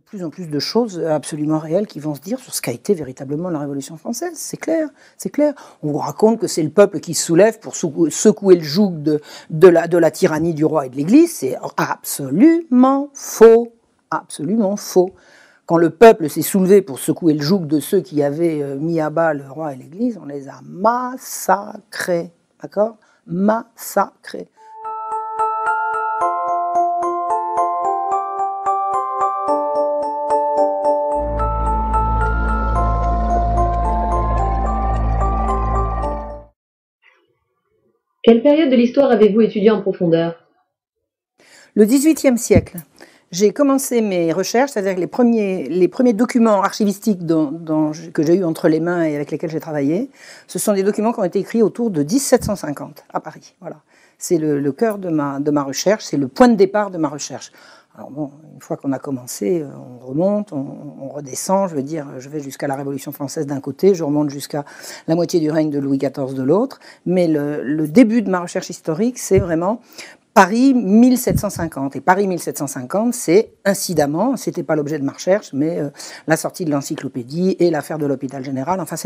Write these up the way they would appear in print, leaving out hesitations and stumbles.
plus en plus de choses absolument réelles qui vont se dire sur ce qu'a été véritablement la Révolution française. C'est clair, c'est clair. On vous raconte que c'est le peuple qui se soulève pour secouer le joug de la tyrannie du roi et de l'Église. C'est absolument faux. Absolument faux. Quand le peuple s'est soulevé pour secouer le joug de ceux qui avaient mis à bas le roi et l'Église, on les a massacrés. D'accord ? Massacrés. Quelle période de l'histoire avez-vous étudié en profondeur? Le XVIIIe siècle. J'ai commencé mes recherches, c'est-à-dire que les premiers documents archivistiques que j'ai eu entre les mains et avec lesquels j'ai travaillé, ce sont des documents qui ont été écrits autour de 1750 à Paris. Voilà. C'est le cœur de ma recherche, c'est le point de départ de ma recherche. Alors bon, une fois qu'on a commencé, on remonte, on redescend, je veux dire, je vais jusqu'à la Révolution française d'un côté, je remonte jusqu'à la moitié du règne de Louis XIV de l'autre, mais le début de ma recherche historique, c'est vraiment Paris 1750. Et Paris 1750, c'est incidemment, c'était pas l'objet de ma recherche, mais la sortie de l'encyclopédie et l'affaire de l'hôpital général. Enfin,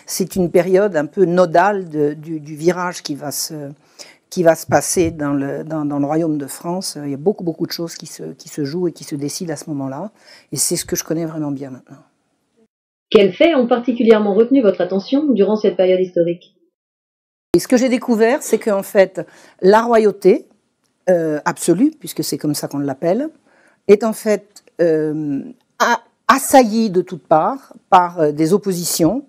c'est une période un peu nodale du virage qui va se passer dans le royaume de France. Il y a beaucoup de choses qui se jouent et qui se décident à ce moment-là. Et c'est ce que je connais vraiment bien maintenant. Quels faits ont particulièrement retenu votre attention durant cette période historique? Et ce que j'ai découvert, c'est qu'en fait, la royauté absolue, puisque c'est comme ça qu'on l'appelle, est en fait assaillie de toutes parts par des oppositions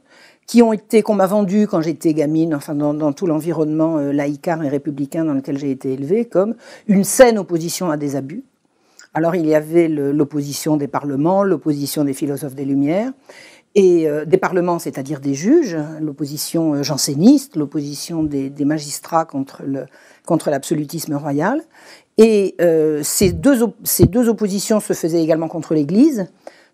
qu'on m'a vendu quand j'étais gamine, enfin dans tout l'environnement laïcard et républicain dans lequel j'ai été élevée, comme une saine opposition à des abus. Alors il y avait l'opposition des parlements, l'opposition des philosophes des Lumières, et des parlements, c'est-à-dire des juges, l'opposition janséniste, l'opposition des magistrats contre l'absolutisme royal. Et ces deux oppositions se faisaient également contre l'Église.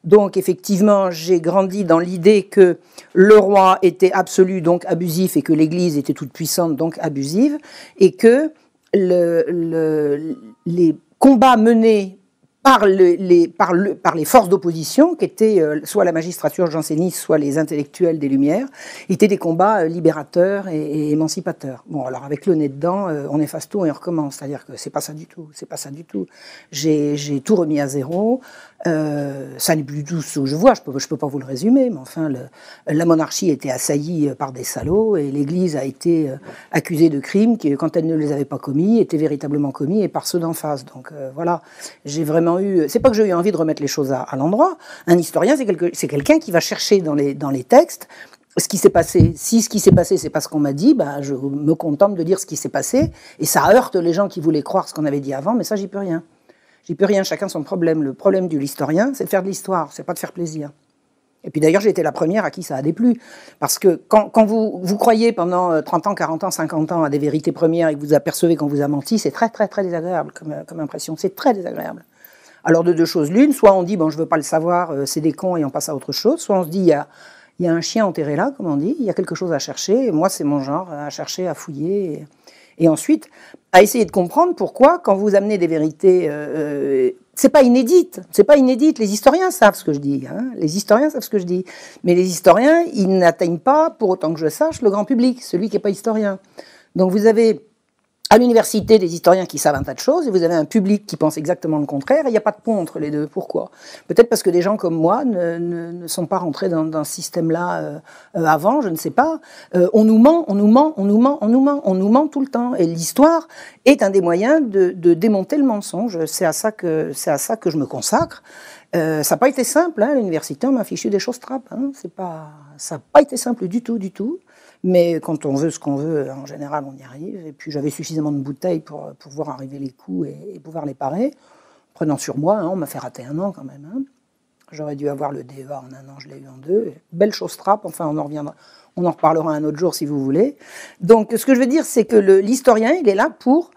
Donc effectivement, j'ai grandi dans l'idée que le roi était absolu, donc abusif, et que l'Église était toute puissante, donc abusive, et que les combats menés par les forces d'opposition, qui étaient soit la magistrature janséniste, soit les intellectuels des Lumières, étaient des combats libérateurs et émancipateurs. Bon, alors avec le nez dedans, on efface tout et on recommence. C'est-à-dire que c'est pas ça du tout. C'est pas ça du tout. J'ai tout remis à zéro. Ça n'est plus du tout ce que je vois. Je peux pas vous le résumer, mais enfin, la monarchie était assaillie par des salauds et l'Église a été accusée de crimes qui, quand elle ne les avait pas commis, étaient véritablement commis et par ceux d'en face. Donc voilà, j'ai vraiment c'est pas que j'ai eu envie de remettre les choses à l'endroit. Un historien, c'est quelqu'un qui va chercher dans les textes ce qui s'est passé. Si ce qui s'est passé, c'est pas ce qu'on m'a dit, bah, je me contente de dire ce qui s'est passé. Et ça heurte les gens qui voulaient croire ce qu'on avait dit avant, mais ça, j'y peux rien. J'y peux rien, chacun son problème. Le problème de l'historien, c'est de faire de l'histoire, c'est pas de faire plaisir. Et puis d'ailleurs, j'ai été la première à qui ça a déplu. Parce que quand vous croyez pendant 30 ans, 40 ans, 50 ans à des vérités premières et que vous apercevez qu'on vous a menti, c'est très désagréable comme impression. C'est très désagréable. Alors de deux choses l'une, soit on dit bon je veux pas le savoir, c'est des cons et on passe à autre chose, soit on se dit il y a un chien enterré là, comme on dit, il y a quelque chose à chercher, et moi c'est mon genre, à chercher, à fouiller, et ensuite à essayer de comprendre pourquoi quand vous amenez des vérités, c'est pas inédite, les historiens savent ce que je dis, hein, les historiens savent ce que je dis, mais les historiens ils n'atteignent pas, pour autant que je sache, le grand public, celui qui n'est pas historien. Donc vous avez à l'université, des historiens qui savent un tas de choses, et vous avez un public qui pense exactement le contraire, et il n'y a pas de pont entre les deux. Pourquoi ? Peut-être parce que des gens comme moi ne sont pas rentrés dans ce système-là avant, je ne sais pas. On nous ment tout le temps. Et l'histoire est un des moyens de démonter le mensonge. C'est à ça que je me consacre. Ça n'a pas été simple, hein, à l'université, on m'a fichu des choses trappes. Hein, ça n'a pas été simple du tout. Mais quand on veut ce qu'on veut, en général, on y arrive. Et puis j'avais suffisamment de bouteilles pour pouvoir arriver les coups et pouvoir les parer. Prenant sur moi, hein, on m'a fait rater 1 an quand même. Hein. J'aurais dû avoir le DEA en 1 an, je l'ai eu en 2. Belle chose trappe, enfin on en reviendra. On en reparlera un autre jour si vous voulez. Donc ce que je veux dire, c'est que l'historien, il est là pour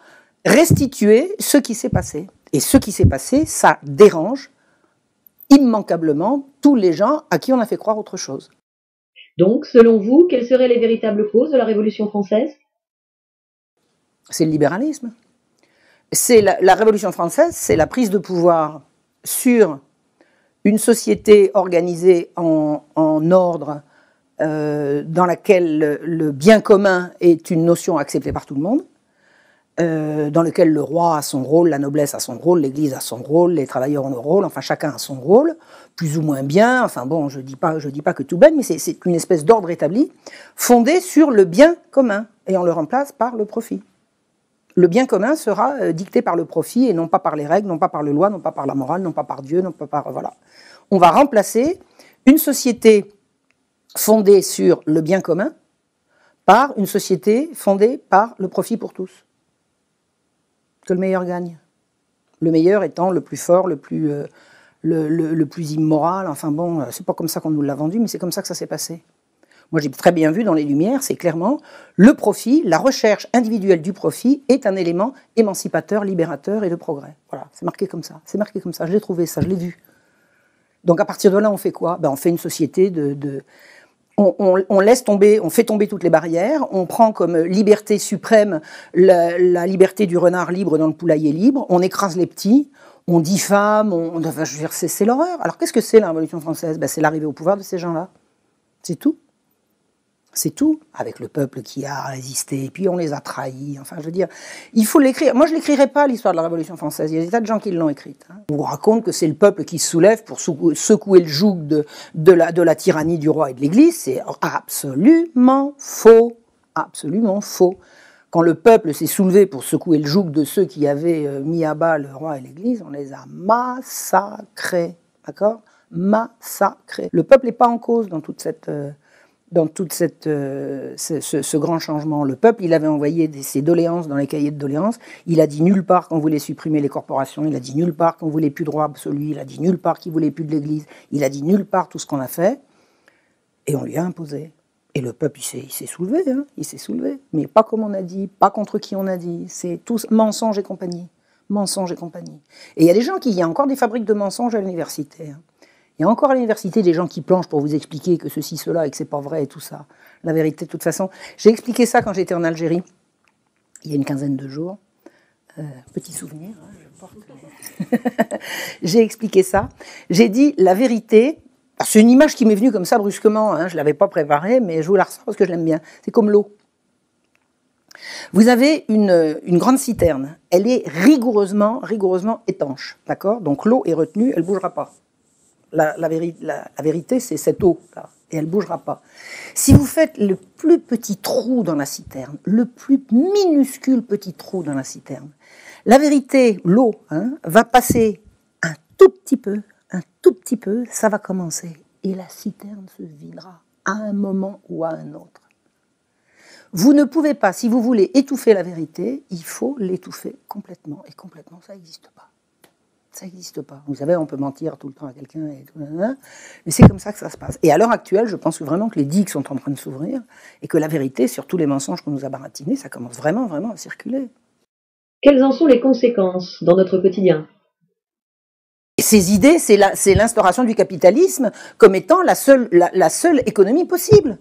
restituer ce qui s'est passé. Et ce qui s'est passé, ça dérange immanquablement tous les gens à qui on a fait croire autre chose. Donc, selon vous, quelles seraient les véritables causes de la Révolution française? C'est le libéralisme. C'est la Révolution française, c'est la prise de pouvoir sur une société organisée en ordre dans laquelle le bien commun est une notion acceptée par tout le monde, dans lequel le roi a son rôle, la noblesse a son rôle, l'Église a son rôle, les travailleurs ont leur rôle, enfin chacun a son rôle, plus ou moins bien, enfin bon, je dis pas que tout bête, mais c'est une espèce d'ordre établi, fondé sur le bien commun, et on le remplace par le profit. Le bien commun sera dicté par le profit, et non pas par les règles, non pas par les lois, non pas par la morale, non pas par Dieu, non pas par... Voilà. On va remplacer une société fondée sur le bien commun par une société fondée par le profit pour tous. Que le meilleur gagne. Le meilleur étant le plus fort, le plus immoral. Enfin bon, c'est pas comme ça qu'on nous l'a vendu, mais c'est comme ça que ça s'est passé. Moi, j'ai très bien vu dans les Lumières, c'est clairement le profit, la recherche individuelle du profit est un élément émancipateur, libérateur et de progrès. Voilà, c'est marqué comme ça. C'est marqué comme ça. Je l'ai trouvé, ça, je l'ai vu. Donc à partir de là, on fait quoi? On fait une société on laisse tomber, on fait tomber toutes les barrières, on prend comme liberté suprême la liberté du renard libre dans le poulailler libre, on écrase les petits, on diffame, enfin, je veux dire, c'est l'horreur. Alors qu'est-ce que c'est la Révolution française? C'est l'arrivée au pouvoir de ces gens-là. C'est tout. C'est tout, avec le peuple qui a résisté, et puis on les a trahis, enfin je veux dire, il faut l'écrire. Moi je l'écrirai pas l'histoire de la Révolution française, il y a des tas de gens qui l'ont écrite. On vous raconte que c'est le peuple qui se soulève pour secouer le joug de la tyrannie du roi et de l'Église, c'est absolument faux, absolument faux. Quand le peuple s'est soulevé pour secouer le joug de ceux qui avaient mis à bas le roi et l'Église, on les a massacrés, d'accord? Massacrés. Le peuple n'est pas en cause dans toute cette... ce grand changement. Le peuple, il avait envoyé ses doléances dans les cahiers de doléances, il a dit nulle part qu'on voulait supprimer les corporations, il a dit nulle part qu'on voulait plus de droit absolu, il a dit nulle part qu'il voulait plus de l'Église, il a dit nulle part tout ce qu'on a fait, et on lui a imposé. Et le peuple, il s'est soulevé, hein, il s'est soulevé, mais pas comme on a dit, pas contre qui on a dit, c'est tous mensonges et compagnie. Mensonges et compagnie. Et il y a des gens il y a encore des fabriques de mensonges à l'université, hein. Il y a encore à l'université des gens qui planchent pour vous expliquer que ceci, cela, et que c'est pas vrai et tout ça. La vérité, de toute façon. J'ai expliqué ça quand j'étais en Algérie, il y a une quinzaine de jours. Petit souvenir, hein, je porte. J'ai expliqué ça. J'ai dit la vérité. C'est une image qui m'est venue comme ça brusquement. Hein, je l'avais pas préparée, mais je vous la ressors parce que je l'aime bien. C'est comme l'eau. Vous avez une grande citerne. Elle est rigoureusement étanche, d'accord? Donc l'eau est retenue, elle bougera pas. La vérité, c'est cette eau, là, et elle ne bougera pas. Si vous faites le plus petit trou dans la citerne, le plus minuscule petit trou dans la citerne, la vérité, l'eau, hein, va passer un tout petit peu, ça va commencer, et la citerne se videra à un moment ou à un autre. Vous ne pouvez pas, si vous voulez étouffer la vérité, il faut l'étouffer complètement, et complètement, ça n'existe pas. Ça n'existe pas. Vous savez, on peut mentir tout le temps à quelqu'un, mais c'est comme ça que ça se passe. Et à l'heure actuelle, je pense vraiment que les digues sont en train de s'ouvrir et que la vérité, sur tous les mensonges qu'on nous a baratinés, ça commence vraiment à circuler. Quelles en sont les conséquences dans notre quotidien? Et ces idées, c'est l'instauration du capitalisme comme étant la seule économie possible.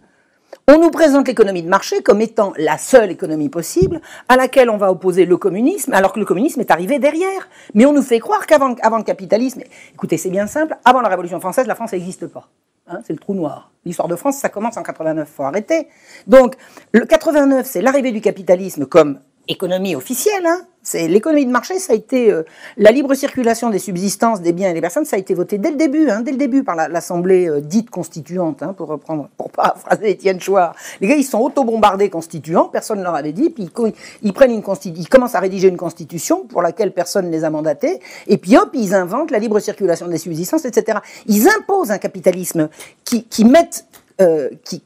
On nous présente l'économie de marché comme étant la seule économie possible à laquelle on va opposer le communisme, alors que le communisme est arrivé derrière. Mais on nous fait croire qu'avant le capitalisme... Écoutez, c'est bien simple, avant la Révolution française, la France n'existe pas. Hein, c'est le trou noir. L'histoire de France, ça commence en 89, il faut arrêter. Donc, le 89, c'est l'arrivée du capitalisme comme économie officielle, hein. C'est l'économie de marché, ça a été la libre circulation des subsistances, des biens et des personnes, ça a été voté dès le début par l'Assemblée dite constituante, hein, pour paraphraser Étienne Chouard. Les gars, ils sont auto-bombardés constituants, personne ne leur avait dit, puis ils commencent à rédiger une constitution pour laquelle personne ne les a mandatés, et puis hop, ils inventent la libre circulation des subsistances, etc. Ils imposent un capitalisme qui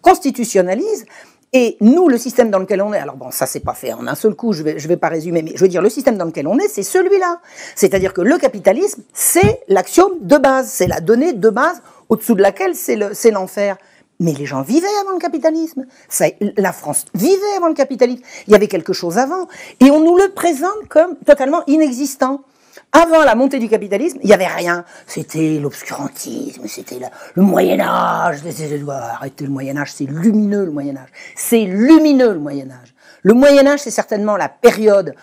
constitutionnalise. Et nous, le système dans lequel on est, alors bon, ça c'est pas fait en un seul coup, je vais pas résumer, mais je veux dire, le système dans lequel on est, c'est celui-là. C'est-à-dire que le capitalisme, c'est l'axiome de base, c'est la donnée de base au-dessous de laquelle c'est l'enfer. Mais les gens vivaient avant le capitalisme. La France vivait avant le capitalisme. Il y avait quelque chose avant. Et on nous le présente comme totalement inexistant. Avant la montée du capitalisme, il n'y avait rien. C'était l'obscurantisme, c'était le Moyen-Âge. Arrêtez le Moyen-Âge, c'est lumineux le Moyen-Âge. C'est lumineux le Moyen-Âge. Le Moyen-Âge, c'est certainement la période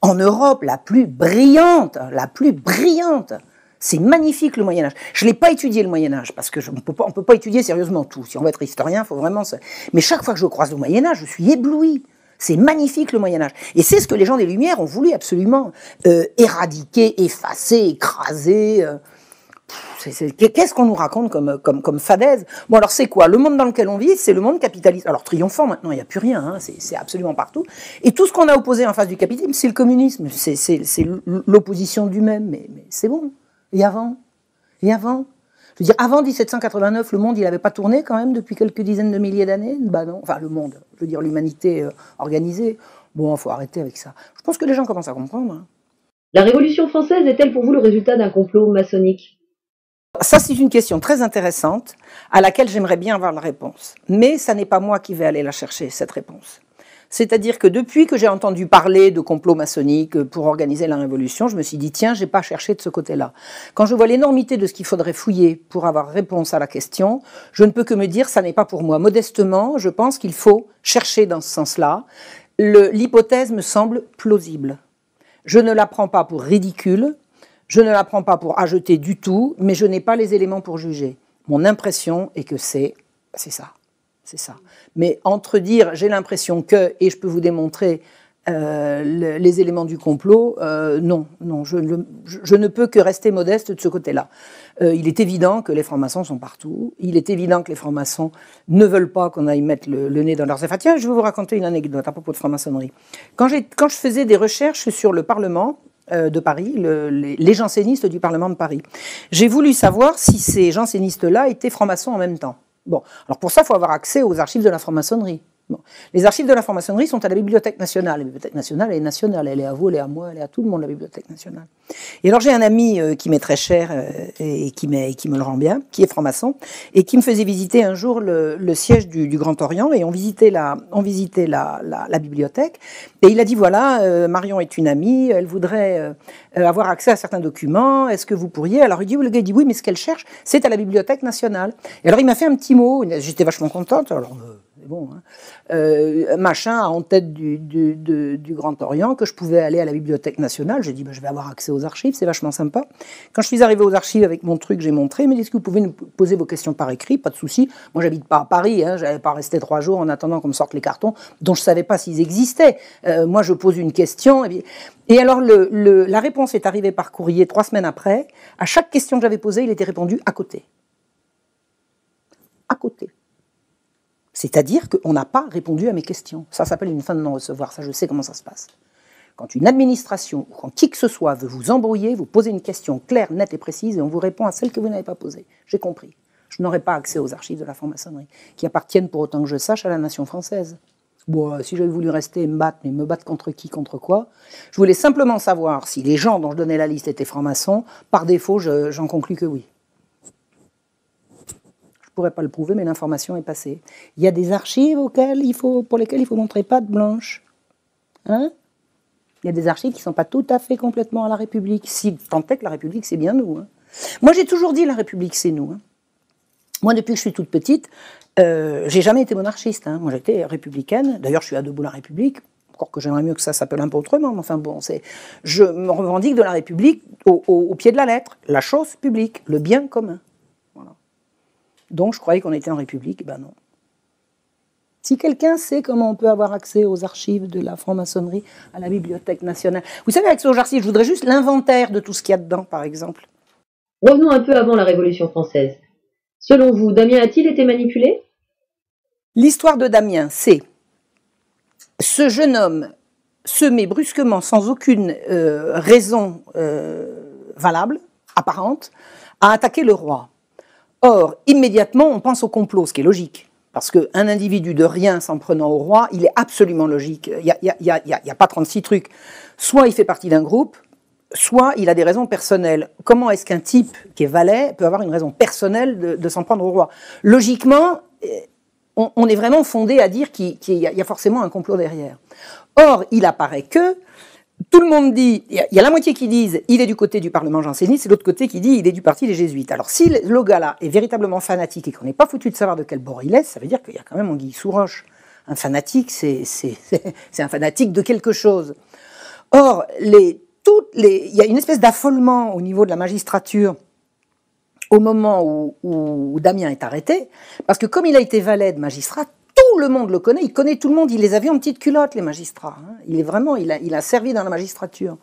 en Europe la plus brillante, la plus brillante. C'est magnifique le Moyen-Âge. Je ne l'ai pas étudié le Moyen-Âge, parce que on ne peut pas étudier sérieusement tout. Si on veut être historien, il faut vraiment... Mais chaque fois que je croise le Moyen-Âge, je suis ébloui. C'est magnifique le Moyen-Âge. Et c'est ce que les gens des Lumières ont voulu absolument éradiquer, effacer, écraser. Qu'est-ce qu'on nous raconte comme fadaise? Bon, alors c'est quoi? Le monde dans lequel on vit, c'est le monde capitaliste. Alors triomphant, maintenant, il n'y a plus rien, hein, c'est absolument partout. Et tout ce qu'on a opposé en face du capitalisme, c'est le communisme, c'est l'opposition du même. Mais c'est bon. Et avant? Et avant? Je veux dire, avant 1789, le monde, il n'avait pas tourné quand même depuis quelques dizaines de milliers d'années? Bah non. Enfin, le monde, je veux dire, l'humanité organisée. Bon, il faut arrêter avec ça. Je pense que les gens commencent à comprendre. Hein. La Révolution française est-elle pour vous le résultat d'un complot maçonnique? Ça, c'est une question très intéressante à laquelle j'aimerais bien avoir la réponse. Mais ça n'est pas moi qui vais aller la chercher, cette réponse. C'est-à-dire que depuis que j'ai entendu parler de complot maçonnique pour organiser la Révolution, je me suis dit, tiens, j'ai pas cherché de ce côté-là. Quand je vois l'énormité de ce qu'il faudrait fouiller pour avoir réponse à la question, je ne peux que me dire, ça n'est pas pour moi. Modestement, je pense qu'il faut chercher dans ce sens-là. L'hypothèse me semble plausible. Je ne la prends pas pour ridicule, je ne la prends pas pour ajouter du tout, mais je n'ai pas les éléments pour juger. Mon impression est que c'est ça. C'est ça. Mais entre dire j'ai l'impression que, et je peux vous démontrer les éléments du complot, non, je ne peux que rester modeste de ce côté-là. Il est évident que les francs-maçons sont partout. Il est évident que les francs-maçons ne veulent pas qu'on aille mettre le nez dans leurs affaires. Tiens, je vais vous raconter une anecdote à propos de franc-maçonnerie. Quand je faisais des recherches sur le Parlement de Paris, les jansénistes du Parlement de Paris, j'ai voulu savoir si ces jansénistes-là étaient francs-maçons en même temps. Bon, alors pour ça, il faut avoir accès aux archives de la franc-maçonnerie. Bon. Les archives de la franc-maçonnerie sont à la Bibliothèque nationale. La Bibliothèque nationale, elle est nationale. Elle est à vous, elle est à moi, elle est à tout le monde, la Bibliothèque nationale. Et alors j'ai un ami qui m'est très cher et qui me le rend bien, qui est franc-maçon, et qui me faisait visiter un jour le siège du Grand Orient, et on visitait la bibliothèque. Et il a dit, voilà, Marion est une amie, elle voudrait avoir accès à certains documents, est-ce que vous pourriez? Alors le gars dit, oui, mais ce qu'elle cherche, c'est à la Bibliothèque nationale. Et alors il m'a fait un petit mot, j'étais vachement contente, alors... bon, hein. Machin en tête du Grand Orient, que je pouvais aller à la Bibliothèque nationale. J'ai dit, je vais avoir accès aux archives, c'est vachement sympa. Quand je suis arrivé aux archives avec mon truc, j'ai montré, il m'a dit, est-ce que vous pouvez nous poser vos questions par écrit? Pas de souci. Moi, j'habite pas à Paris, hein, j'allais pas rester 3 jours en attendant qu'on me sorte les cartons, dont je savais pas s'ils existaient. Moi, je pose une question. Et alors, la réponse est arrivée par courrier 3 semaines après. À chaque question que j'avais posée, il était répondu à côté. À côté. C'est-à-dire qu'on n'a pas répondu à mes questions. Ça s'appelle une fin de non-recevoir, ça je sais comment ça se passe. Quand une administration ou quand qui que ce soit veut vous embrouiller, vous posez une question claire, nette et précise et on vous répond à celle que vous n'avez pas posée. J'ai compris. Je n'aurai pas accès aux archives de la franc-maçonnerie, qui appartiennent pour autant que je sache à la nation française. Bon, si j'avais voulu rester et me battre, mais me battre contre qui, contre quoi? Je voulais simplement savoir si les gens dont je donnais la liste étaient francs-maçons. Par défaut, j'en conclus que oui. Je ne pourrais pas le prouver, mais l'information est passée. Il y a des archives pour lesquelles il faut montrer patte blanche. Hein? Il y a des archives qui ne sont pas tout à fait complètement à la République. Si tant est que la République, c'est bien nous. Hein. Moi, j'ai toujours dit la République, c'est nous. Hein. Moi, depuis que je suis toute petite, j'ai jamais été monarchiste. Hein. Moi, j'étais républicaine. D'ailleurs, je suis à debout la République. Encore que j'aimerais mieux que ça s'appelle un peu autrement. Mais enfin bon, je me revendique de la République au pied de la lettre. La chose publique, le bien commun. Donc, je croyais qu'on était en République, ben non. Si quelqu'un sait comment on peut avoir accès aux archives de la franc-maçonnerie à la Bibliothèque nationale... Vous savez, accès aux archives, je voudrais juste l'inventaire de tout ce qu'il y a dedans, par exemple. Revenons un peu avant la Révolution française. Selon vous, Damien a-t-il été manipulé? L'histoire de Damien, c'est... Ce jeune homme se met brusquement, sans aucune raison valable, apparente, à attaquer le roi. Or, immédiatement, on pense au complot, ce qui est logique. Parce qu'un individu de rien s'en prenant au roi, il est absolument logique. Il n'y a pas 36 trucs. Soit il fait partie d'un groupe, soit il a des raisons personnelles. Comment est-ce qu'un type qui est valet peut avoir une raison personnelle de s'en prendre au roi? Logiquement, on est vraiment fondé à dire qu'il y a forcément un complot derrière. Or, il apparaît que... Tout le monde dit, il y a la moitié qui disent il est du côté du Parlement janséniste et l'autre côté qui dit il est du parti des Jésuites. Alors si le gars-là est véritablement fanatique et qu'on n'est pas foutu de savoir de quel bord il est, ça veut dire qu'il y a quand même anguille sous roche. Un fanatique, c'est un fanatique de quelque chose. Or, il y a une espèce d'affolement au niveau de la magistrature au moment où Damien est arrêté, parce que comme il a été valet de magistrat, tout le monde le connaît, il connaît tout le monde, il les a vus en petite culotte, les magistrats. Il a servi dans la magistrature.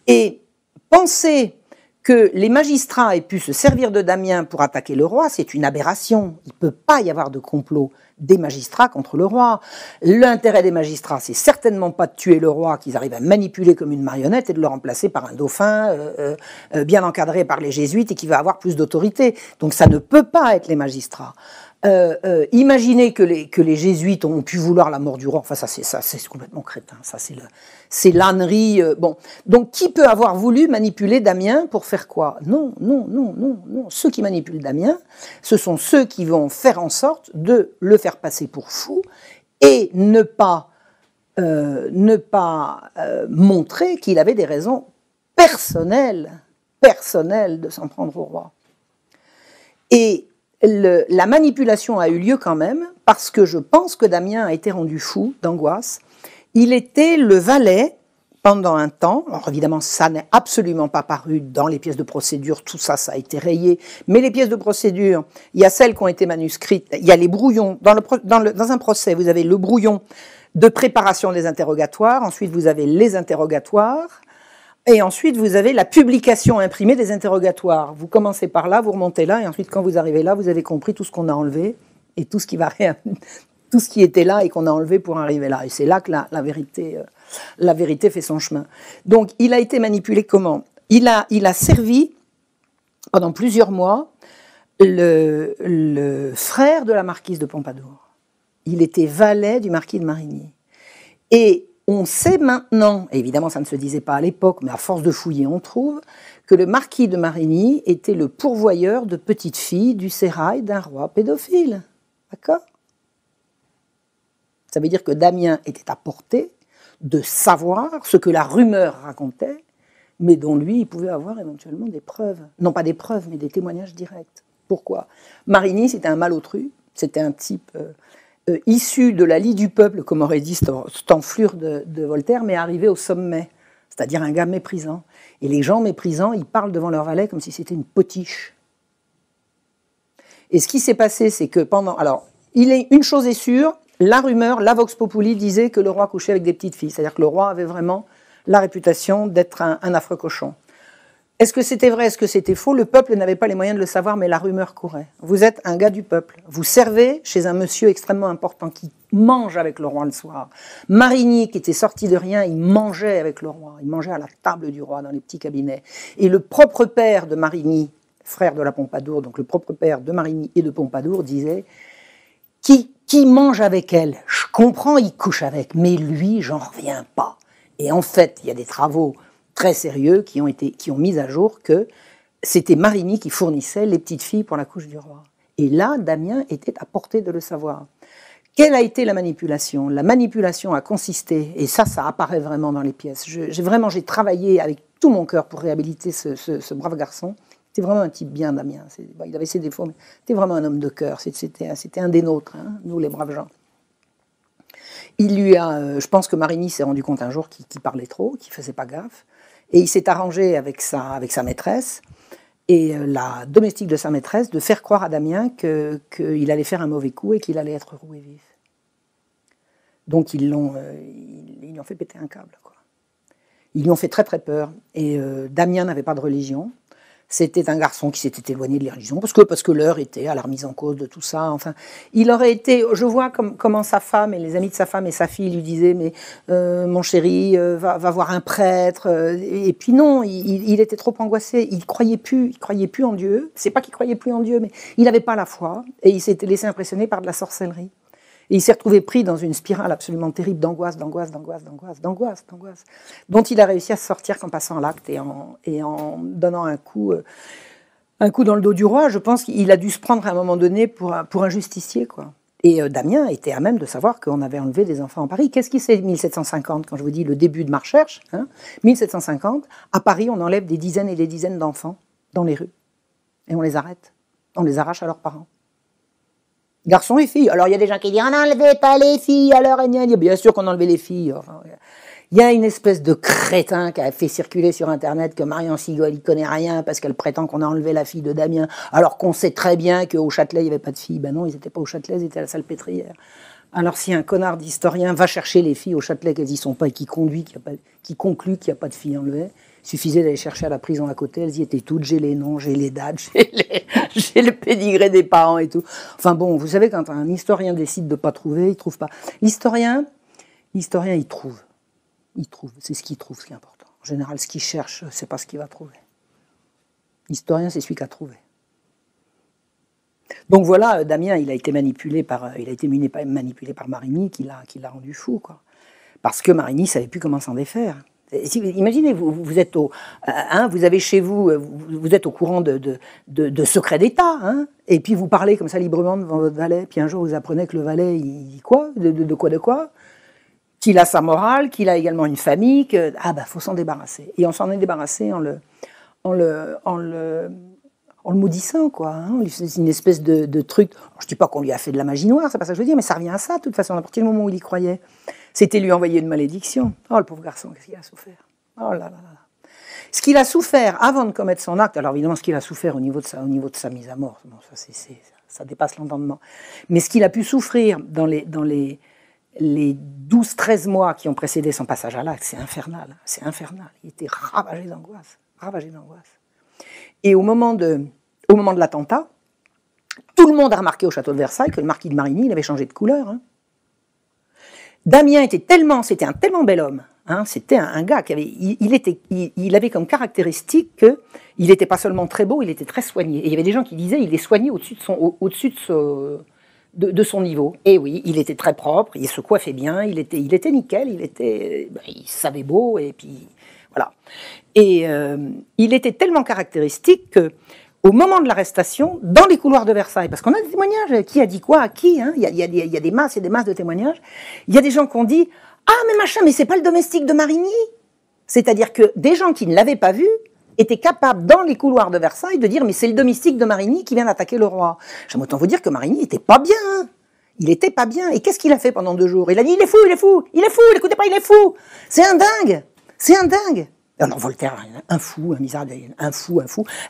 Et penser que les magistrats aient pu se servir de Damien pour attaquer le roi, c'est une aberration. Il ne peut pas y avoir de complot des magistrats contre le roi. L'intérêt des magistrats, c'est certainement pas de tuer le roi qu'ils arrivent à manipuler comme une marionnette et de le remplacer par un dauphin bien encadré par les jésuites et qui va avoir plus d'autorité. Donc ça ne peut pas être les magistrats. Imaginez que les jésuites ont pu vouloir la mort du roi. Enfin, c'est complètement crétin. Ça, c'est l'ânerie. Bon, donc qui peut avoir voulu manipuler Damien pour faire quoi? Non. Ceux qui manipulent Damien, ce sont ceux qui vont faire en sorte de le faire passer pour fou et ne pas montrer qu'il avait des raisons personnelles de s'en prendre au roi. Et la manipulation a eu lieu quand même, parce que je pense que Damien a été rendu fou d'angoisse. Il était le valet pendant un temps. Alors évidemment, ça n'est absolument pas paru dans les pièces de procédure, tout ça, ça a été rayé. Mais les pièces de procédure, il y a celles qui ont été manuscrites, il y a les brouillons. Dans un procès, vous avez le brouillon de préparation des interrogatoires, ensuite vous avez les interrogatoires, et ensuite, vous avez la publication imprimée des interrogatoires. Vous commencez par là, vous remontez là, et ensuite, quand vous arrivez là, vous avez compris tout ce qu'on a enlevé et tout ce qui était là et qu'on a enlevé pour arriver là. Et c'est là que la vérité fait son chemin. Donc, il a été manipulé comment ? Il a servi pendant plusieurs mois le frère de la marquise de Pompadour. Il était valet du marquis de Marigny. Et on sait maintenant, et évidemment ça ne se disait pas à l'époque, mais à force de fouiller on trouve, que le marquis de Marigny était le pourvoyeur de petites filles du sérail d'un roi pédophile. D'accord ? Ça veut dire que Damien était à portée de savoir ce que la rumeur racontait, mais dont lui, il pouvait avoir éventuellement des preuves. Non pas des preuves, mais des témoignages directs. Pourquoi ? Marigny, c'était un malotru, c'était un type... issu de la lie du peuple, comme aurait dit cette enflure de Voltaire, mais arrivé au sommet, c'est-à-dire un gars méprisant. Et les gens méprisants, ils parlent devant leur valet comme si c'était une potiche. Et ce qui s'est passé, c'est que pendant... Alors, une chose est sûre, la rumeur, la vox populi disait que le roi couchait avec des petites filles, c'est-à-dire que le roi avait vraiment la réputation d'être un affreux cochon. Est-ce que c'était vrai, est-ce que c'était faux? Le peuple n'avait pas les moyens de le savoir, mais la rumeur courait. Vous êtes un gars du peuple. Vous servez chez un monsieur extrêmement important qui mange avec le roi le soir. Marigny, qui était sorti de rien, il mangeait avec le roi. Il mangeait à la table du roi, dans les petits cabinets. Et le propre père de Marigny, frère de la Pompadour, donc le propre père de Marigny et de Pompadour, disait « Qui mange avec elle? Je comprends, il couche avec, mais lui, j'en reviens pas. » Et en fait, il y a des travaux très sérieux qui ont mis à jour que c'était Marigny qui fournissait les petites filles pour la couche du roi. Et là, Damien était à portée de le savoir. Quelle a été la manipulation? La manipulation a consisté, et ça apparaît vraiment dans les pièces. J'ai travaillé avec tout mon cœur pour réhabiliter ce brave garçon. C'était vraiment un type bien, Damien. Il avait ses défauts, mais c'était vraiment un homme de cœur. C'était un des nôtres, hein, nous les braves gens. Je pense que Marigny s'est rendu compte un jour qu'il parlait trop, qu'il faisait pas gaffe. Et il s'est arrangé avec sa maîtresse et la domestique de sa maîtresse de faire croire à Damien qu'il allait faire un mauvais coup et qu'il allait être roué vif. Donc ils lui ont fait péter un câble, quoi. Ils lui ont fait très très peur. Et Damien n'avait pas de religion. C'était un garçon qui s'était éloigné de la religion, parce que l'heure était à la remise en cause de tout ça. Enfin, il aurait été... Je vois comment sa femme et les amis de sa femme et sa fille lui disaient « Mais mon chéri, va voir un prêtre. » Et puis non, il était trop angoissé. Il croyait plus en Dieu. C'est pas qu'il croyait plus en Dieu, mais il n'avait pas la foi. Et il s'était laissé impressionner par de la sorcellerie. Et il s'est retrouvé pris dans une spirale absolument terrible d'angoisse, dont il a réussi à se sortir qu'en passant à l'acte et en donnant un coup dans le dos du roi. Je pense qu'il a dû se prendre à un moment donné pour un justicier, quoi. Et Damien était à même de savoir qu'on avait enlevé des enfants en Paris. Qu'est-ce qui c'est 1750, quand je vous dis le début de ma recherche, hein, 1750, à Paris, on enlève des dizaines et des dizaines d'enfants dans les rues. Et on les arrête. On les arrache à leurs parents. Garçons et filles. Alors, il y a des gens qui disent « On n'enlevait pas les filles, alors... » Bien sûr qu'on enlevait les filles. Enfin, Il y a une espèce de crétin qui a fait circuler sur Internet que Marion Sigol, il connaît rien parce qu'elle prétend qu'on a enlevé la fille de Damien, alors qu'on sait très bien qu'au Châtelet, il n'y avait pas de filles. Ben non, ils n'étaient pas au Châtelet, ils étaient à la Salpêtrière. Alors si un connard d'historien va chercher les filles au Châtelet qu'elles n'y sont pas et qui conclut qu'il n'y a pas de filles enlevées, il suffisait d'aller chercher à la prison à côté, elles y étaent toutes, j'ai les noms, j'ai les dates, j'ai le pédigré des parents et tout. Enfin bon, vous savez, quand un historien décide de ne pas trouver, il ne trouve pas. L'historien, il trouve. Il trouve, c'est ce qu'il trouve, ce qui est important. En général, ce qu'il cherche, c'est pas ce qu'il va trouver. L'historien, c'est celui qui a trouvé. Donc voilà, Damien, il a été manipulé par Marigny, qui l'a rendu fou, quoi. Parce que Marigny ne savait plus comment s'en défaire. Imaginez, vous êtes vous avez chez vous, vous êtes au courant de secrets d'État, hein, et puis vous parlez comme ça librement devant votre valet, puis un jour vous apprenez que le valet, il dit quoi, de quoi, qu'il a sa morale, qu'il a également une famille, faut s'en débarrasser. Et on s'en est débarrassé en le maudissant, quoi. Hein. C'est une espèce de truc. Alors, je dis pas qu'on lui a fait de la magie noire, c'est pas ça que je veux dire, mais ça revient à ça, de toute façon, à partir du moment où il y croyait. C'était lui envoyer une malédiction. Oh, le pauvre garçon, qu'est-ce qu'il a souffert. Oh là là là. Ce qu'il a souffert avant de commettre son acte, alors évidemment, ce qu'il a souffert au niveau de sa mise à mort, bon, ça dépasse l'entendement. Mais ce qu'il a pu souffrir dans les 12-13 mois qui ont précédé son passage à l'acte, c'est infernal. C'est infernal. Il était ravagé d'angoisse. Ravagé d'angoisse. Et au moment de l'attentat, tout le monde a remarqué au château de Versailles que le marquis de Marigny, il avait changé de couleur. Hein. Damien c'était un tellement bel homme. Hein, c'était un gars qui il avait comme caractéristique qu'il n'était pas seulement très beau, il était très soigné. Et il y avait des gens qui disaient qu'il est soigné au-dessus de son niveau. Et oui, il était très propre, il se coiffait bien, il était nickel, il savait beau, et puis voilà. Et il était tellement caractéristique que, au moment de l'arrestation, dans les couloirs de Versailles, parce qu'on a des témoignages, qui a dit quoi à qui, hein, il y a des masses et des masses de témoignages, il y a des gens qui ont dit « Ah, mais machin, mais c'est pas le domestique de Marigny !» C'est-à-dire que des gens qui ne l'avaient pas vu étaient capables, dans les couloirs de Versailles, de dire « Mais c'est le domestique de Marigny qui vient d'attaquer le roi. » J'aime autant vous dire que Marigny n'était pas bien. Hein. Il n'était pas bien. Et qu'est-ce qu'il a fait pendant 2 jours? Il a dit « Il est fou, l'écoutez pas, il est fou. C'est un dingue. C'est un dingue. » Alors Voltaire, un fou, un misérable, un fou.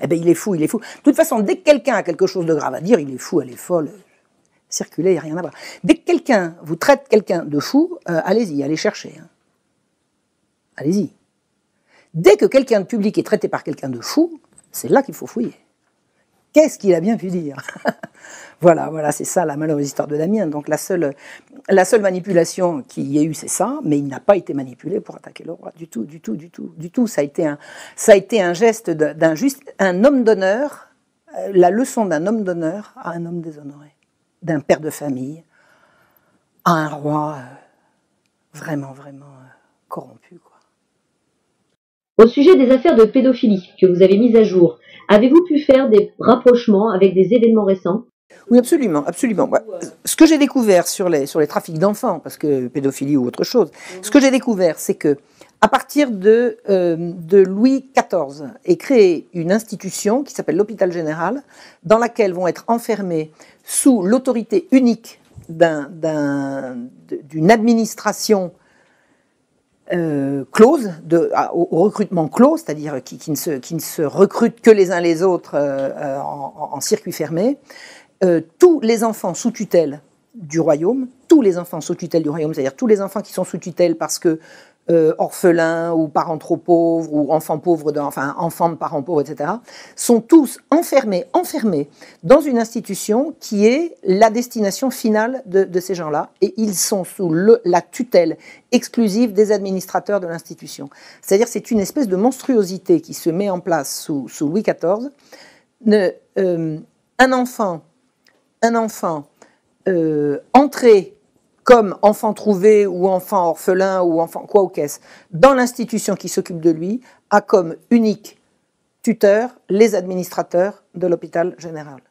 Eh bien, il est fou. De toute façon, dès que quelqu'un a quelque chose de grave à dire, il est fou, elle est folle. Circuler, il n'y a rien à voir. Dès que quelqu'un vous traite quelqu'un de fou, allez-y, allez chercher. Hein. Allez-y. Dès que quelqu'un de public est traité par quelqu'un de fou, c'est là qu'il faut fouiller. Qu'est-ce qu'il a bien pu dire? Voilà, c'est ça la malheureuse histoire de Damien. Donc la seule manipulation qu'il y ait eu, c'est ça, mais il n'a pas été manipulé pour attaquer le roi. Du tout. Ça a été un geste un homme d'honneur, la leçon d'un homme d'honneur à un homme déshonoré, d'un père de famille à un roi vraiment corrompu, quoi. Au sujet des affaires de pédophilie que vous avez mises à jour, avez-vous pu faire des rapprochements avec des événements récents? Oui, absolument. Ce que j'ai découvert sur les trafics d'enfants, parce que pédophilie ou autre chose, ce que j'ai découvert, c'est que à partir de Louis XIV est créée une institution qui s'appelle l'hôpital général, dans laquelle vont être enfermés sous l'autorité unique d'une administration close, au recrutement clos, c'est-à-dire qui ne se recrutent que les uns les autres en circuit fermé, tous les enfants sous tutelle du royaume, c'est-à-dire tous les enfants qui sont sous tutelle parce que orphelins ou parents trop pauvres ou enfants de parents pauvres, etc., sont tous enfermés dans une institution qui est la destination finale de ces gens-là, et ils sont sous la tutelle exclusive des administrateurs de l'institution. C'est-à-dire c'est une espèce de monstruosité qui se met en place sous Louis XIV. Un enfant entré comme enfant trouvé ou enfant orphelin ou enfant quoi ou qu'est-ce, dans l'institution qui s'occupe de lui, a comme unique tuteur les administrateurs de l'hôpital général.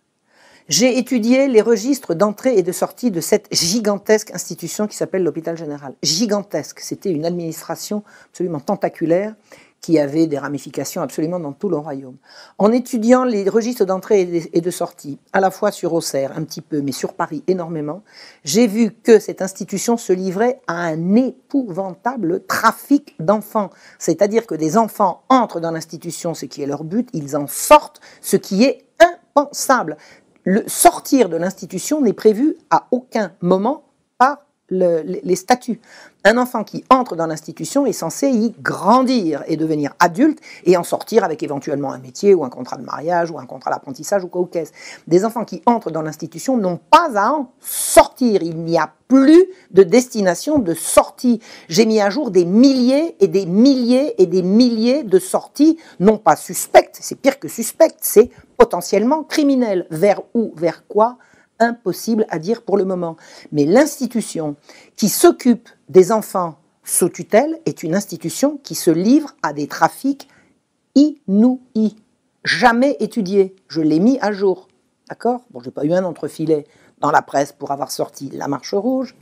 J'ai étudié les registres d'entrée et de sortie de cette gigantesque institution qui s'appelle l'hôpital général. Gigantesque, c'était une administration absolument tentaculaire qui avait des ramifications absolument dans tout le royaume. En étudiant les registres d'entrée et de sortie, à la fois sur Auxerre, un petit peu, mais sur Paris énormément, j'ai vu que cette institution se livrait à un épouvantable trafic d'enfants. C'est-à-dire que des enfants entrent dans l'institution, ce qui est leur but, ils en sortent, ce qui est impensable. Le sortir de l'institution n'est prévu à aucun moment par les statuts. Un enfant qui entre dans l'institution est censé y grandir et devenir adulte et en sortir avec éventuellement un métier ou un contrat de mariage ou un contrat d'apprentissage ou quoi ou qu'est-ce. Des enfants qui entrent dans l'institution n'ont pas à en sortir. Il n'y a plus de destination de sortie. J'ai mis à jour des milliers et des milliers et des milliers de sorties, non pas suspectes, c'est pire que suspectes, c'est potentiellement criminel. Vers où, vers quoi ? Impossible à dire pour le moment. Mais l'institution qui s'occupe des enfants sous tutelle est une institution qui se livre à des trafics inouïs, jamais étudiés. Je l'ai mis à jour, d'accord ? Bon, j'ai pas eu un entrefilet dans la presse pour avoir sorti La Marche Rouge,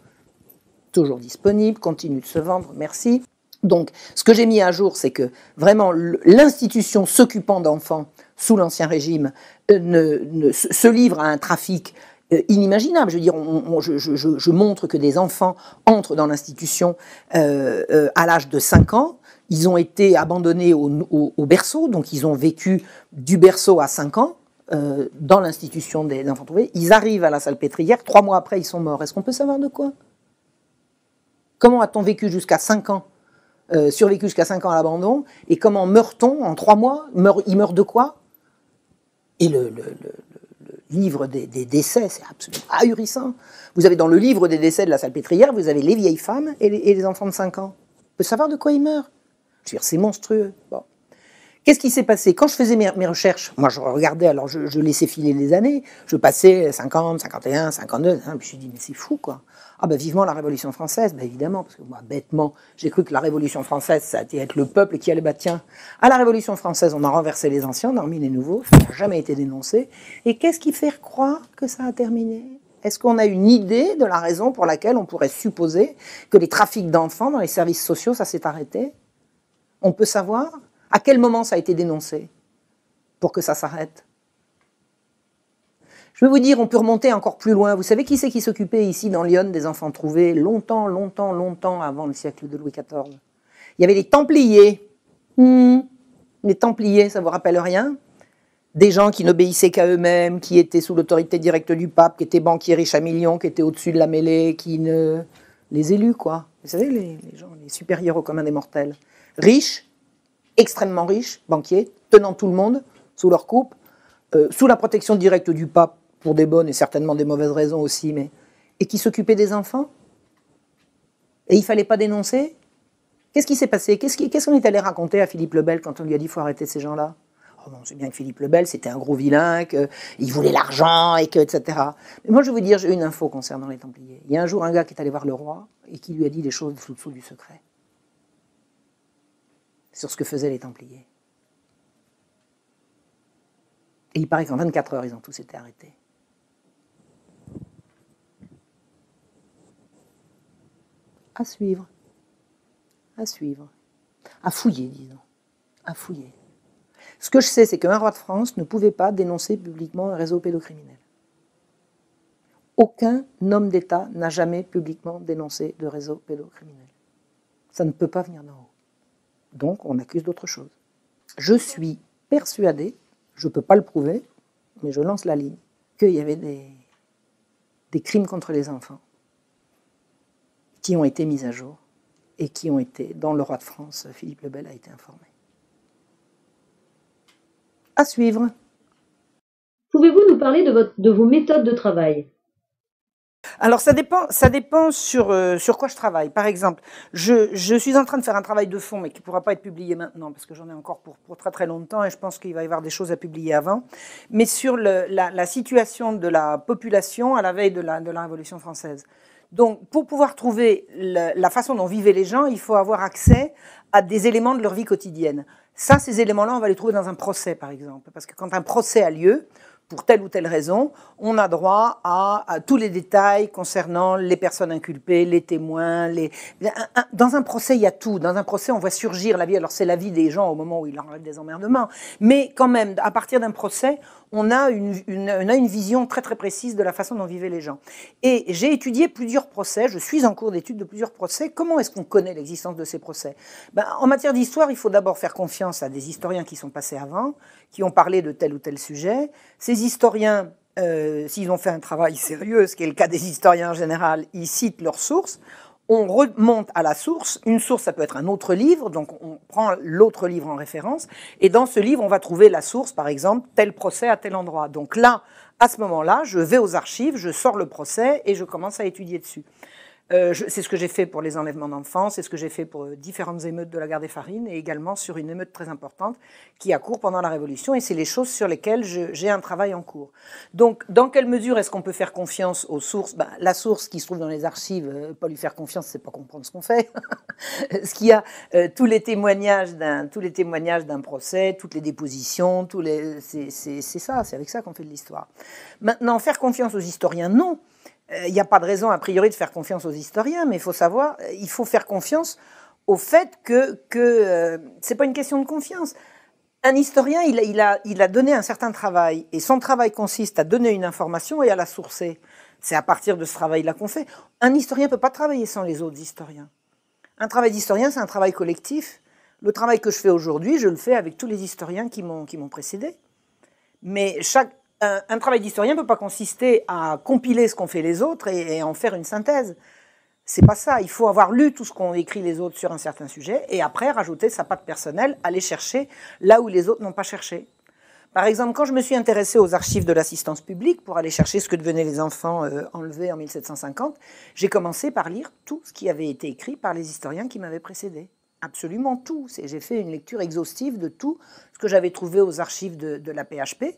toujours disponible, continue de se vendre, merci. Donc, ce que j'ai mis à jour, c'est que vraiment l'institution s'occupant d'enfants sous l'Ancien Régime se livre à un trafic inimaginable. Je veux dire, je montre que des enfants entrent dans l'institution à l'âge de 5 ans. Ils ont été abandonnés au berceau, donc ils ont vécu du berceau à 5 ans dans l'institution des enfants trouvés. Ils arrivent à la Salpêtrière, 3 mois après, ils sont morts. Est-ce qu'on peut savoir de quoi ? Comment a-t-on vécu jusqu'à 5 ans, survécu jusqu'à 5 ans à l'abandon, et comment meurt-on en 3 mois ? Il meurt de quoi ? Et le livre des décès, c'est absolument ahurissant. Vous avez dans le livre des décès de la Salpêtrière, vous avez les vieilles femmes et les enfants de 5 ans. On peut savoir de quoi ils meurent. Je veux dire, c'est monstrueux. Bon. Qu'est-ce qui s'est passé ? Quand je faisais mes recherches, moi je regardais, alors je laissais filer les années, je passais 50, 51, 52, hein, puis je me suis dit, mais c'est fou quoi. Ah ben vivement la Révolution française, ben évidemment, parce que moi bêtement, j'ai cru que la Révolution française, ça allait être le peuple qui allait, bah tiens, à la Révolution française, on a renversé les anciens, on a remis les nouveaux, ça n'a jamais été dénoncé. Et qu'est-ce qui fait croire que ça a terminé ? Est-ce qu'on a une idée de la raison pour laquelle on pourrait supposer que les trafics d'enfants dans les services sociaux, ça s'est arrêté ? On peut savoir ? À quel moment ça a été dénoncé pour que ça s'arrête ? Je vais vous dire, on peut remonter encore plus loin. Vous savez qui c'est qui s'occupait ici dans Lyon des enfants trouvés longtemps avant le siècle de Louis XIV ? Il y avait les Templiers. Les Templiers, ça vous rappelle rien ? Des gens qui n'obéissaient qu'à eux-mêmes, qui étaient sous l'autorité directe du pape, qui étaient banquiers riches à millions, qui étaient au-dessus de la mêlée, les élus, quoi. Vous savez, les gens, les supérieurs au commun des mortels. Riches, extrêmement riches, banquiers, tenant tout le monde sous leur coupe, sous la protection directe du pape, pour des bonnes et certainement des mauvaises raisons aussi, et qui s'occupaient des enfants. Et il ne fallait pas dénoncer. Qu'est-ce qui s'est passé ? Qu'est-ce qu'on est allé raconter à Philippe le Bel quand on lui a dit qu'il faut arrêter ces gens-là ? Oh non, c'est bien que Philippe le Bel, c'était un gros vilain, qu'il voulait l'argent, etc. Mais moi, je vais vous dire, j'ai une info concernant les Templiers. Il y a un jour un gars qui est allé voir le roi et qui lui a dit des choses sous du secret sur ce que faisaient les Templiers. Et il paraît qu'en 24 heures, ils ont tous été arrêtés. À suivre. À suivre. À fouiller, disons. À fouiller. Ce que je sais, c'est qu'un roi de France ne pouvait pas dénoncer publiquement un réseau pédocriminel. Aucun homme d'État n'a jamais publiquement dénoncé de réseau pédocriminel. Ça ne peut pas venir d'en haut. Donc, on accuse d'autre chose. Je suis persuadée, je ne peux pas le prouver, mais je lance la ligne, qu'il y avait des crimes contre les enfants qui ont été mis à jour et qui ont été, dont le roi de France, Philippe le Bel, a été informé. À suivre. Pouvez-vous nous parler de vos méthodes de travail ? Alors ça dépend sur quoi je travaille. Par exemple, je suis en train de faire un travail de fond, mais qui ne pourra pas être publié maintenant, parce que j'en ai encore pour très très longtemps, et je pense qu'il va y avoir des choses à publier avant, mais sur la situation de la population à la veille de la Révolution française. Donc, pour pouvoir trouver la façon dont vivaient les gens, il faut avoir accès à des éléments de leur vie quotidienne. Ça, ces éléments-là, on va les trouver dans un procès, par exemple. Parce que quand un procès a lieu, pour telle ou telle raison, on a droit à tous les détails concernant les personnes inculpées, les témoins. Dans un procès, il y a tout. Dans un procès, on voit surgir la vie. Alors, c'est la vie des gens au moment où il en arrive des emmerdements. Mais quand même, à partir d'un procès, on a une vision très très précise de la façon dont vivaient les gens. Et j'ai étudié plusieurs procès, je suis en cours d'étude de plusieurs procès. Comment est-ce qu'on connaît l'existence de ces procès? En matière d'histoire, il faut d'abord faire confiance à des historiens qui sont passés avant, qui ont parlé de tel ou tel sujet. Ces historiens, s'ils ont fait un travail sérieux, ce qui est le cas des historiens en général, ils citent leurs sources. On remonte à la source. Une source, ça peut être un autre livre, donc on prend l'autre livre en référence, et dans ce livre, on va trouver la source, par exemple, tel procès à tel endroit. Donc là, à ce moment-là, je vais aux archives, je sors le procès et je commence à étudier dessus. C'est ce que j'ai fait pour les enlèvements d'enfants, c'est ce que j'ai fait pour différentes émeutes de la gare des Farines et également sur une émeute très importante qui a cours pendant la Révolution, et c'est les choses sur lesquelles j'ai un travail en cours. Donc, dans quelle mesure est-ce qu'on peut faire confiance aux sources? La source qui se trouve dans les archives, pas lui faire confiance, c'est pas comprendre ce qu'on fait. Ce qu'il y a, tous les témoignages d'un procès, toutes les dépositions, c'est ça, c'est avec ça qu'on fait de l'histoire. Maintenant, faire confiance aux historiens, non. Il n'y a pas de raison, a priori, de faire confiance aux historiens, mais il faut savoir, il faut faire confiance au fait que c'est pas une question de confiance. Un historien, il a donné un certain travail, et son travail consiste à donner une information et à la sourcer. C'est à partir de ce travail-là qu'on fait. Un historien ne peut pas travailler sans les autres historiens. Un travail d'historien, c'est un travail collectif. Le travail que je fais aujourd'hui, je le fais avec tous les historiens qui m'ont précédé. Mais un travail d'historien ne peut pas consister à compiler ce qu'ont fait les autres et en faire une synthèse. C'est pas ça. Il faut avoir lu tout ce qu'ont écrit les autres sur un certain sujet et après rajouter sa patte personnelle, aller chercher là où les autres n'ont pas cherché. Par exemple, quand je me suis intéressée aux archives de l'assistance publique pour aller chercher ce que devenaient les enfants enlevés en 1750, j'ai commencé par lire tout ce qui avait été écrit par les historiens qui m'avaient précédé. Absolument tout. J'ai fait une lecture exhaustive de tout ce que j'avais trouvé aux archives de la PHP.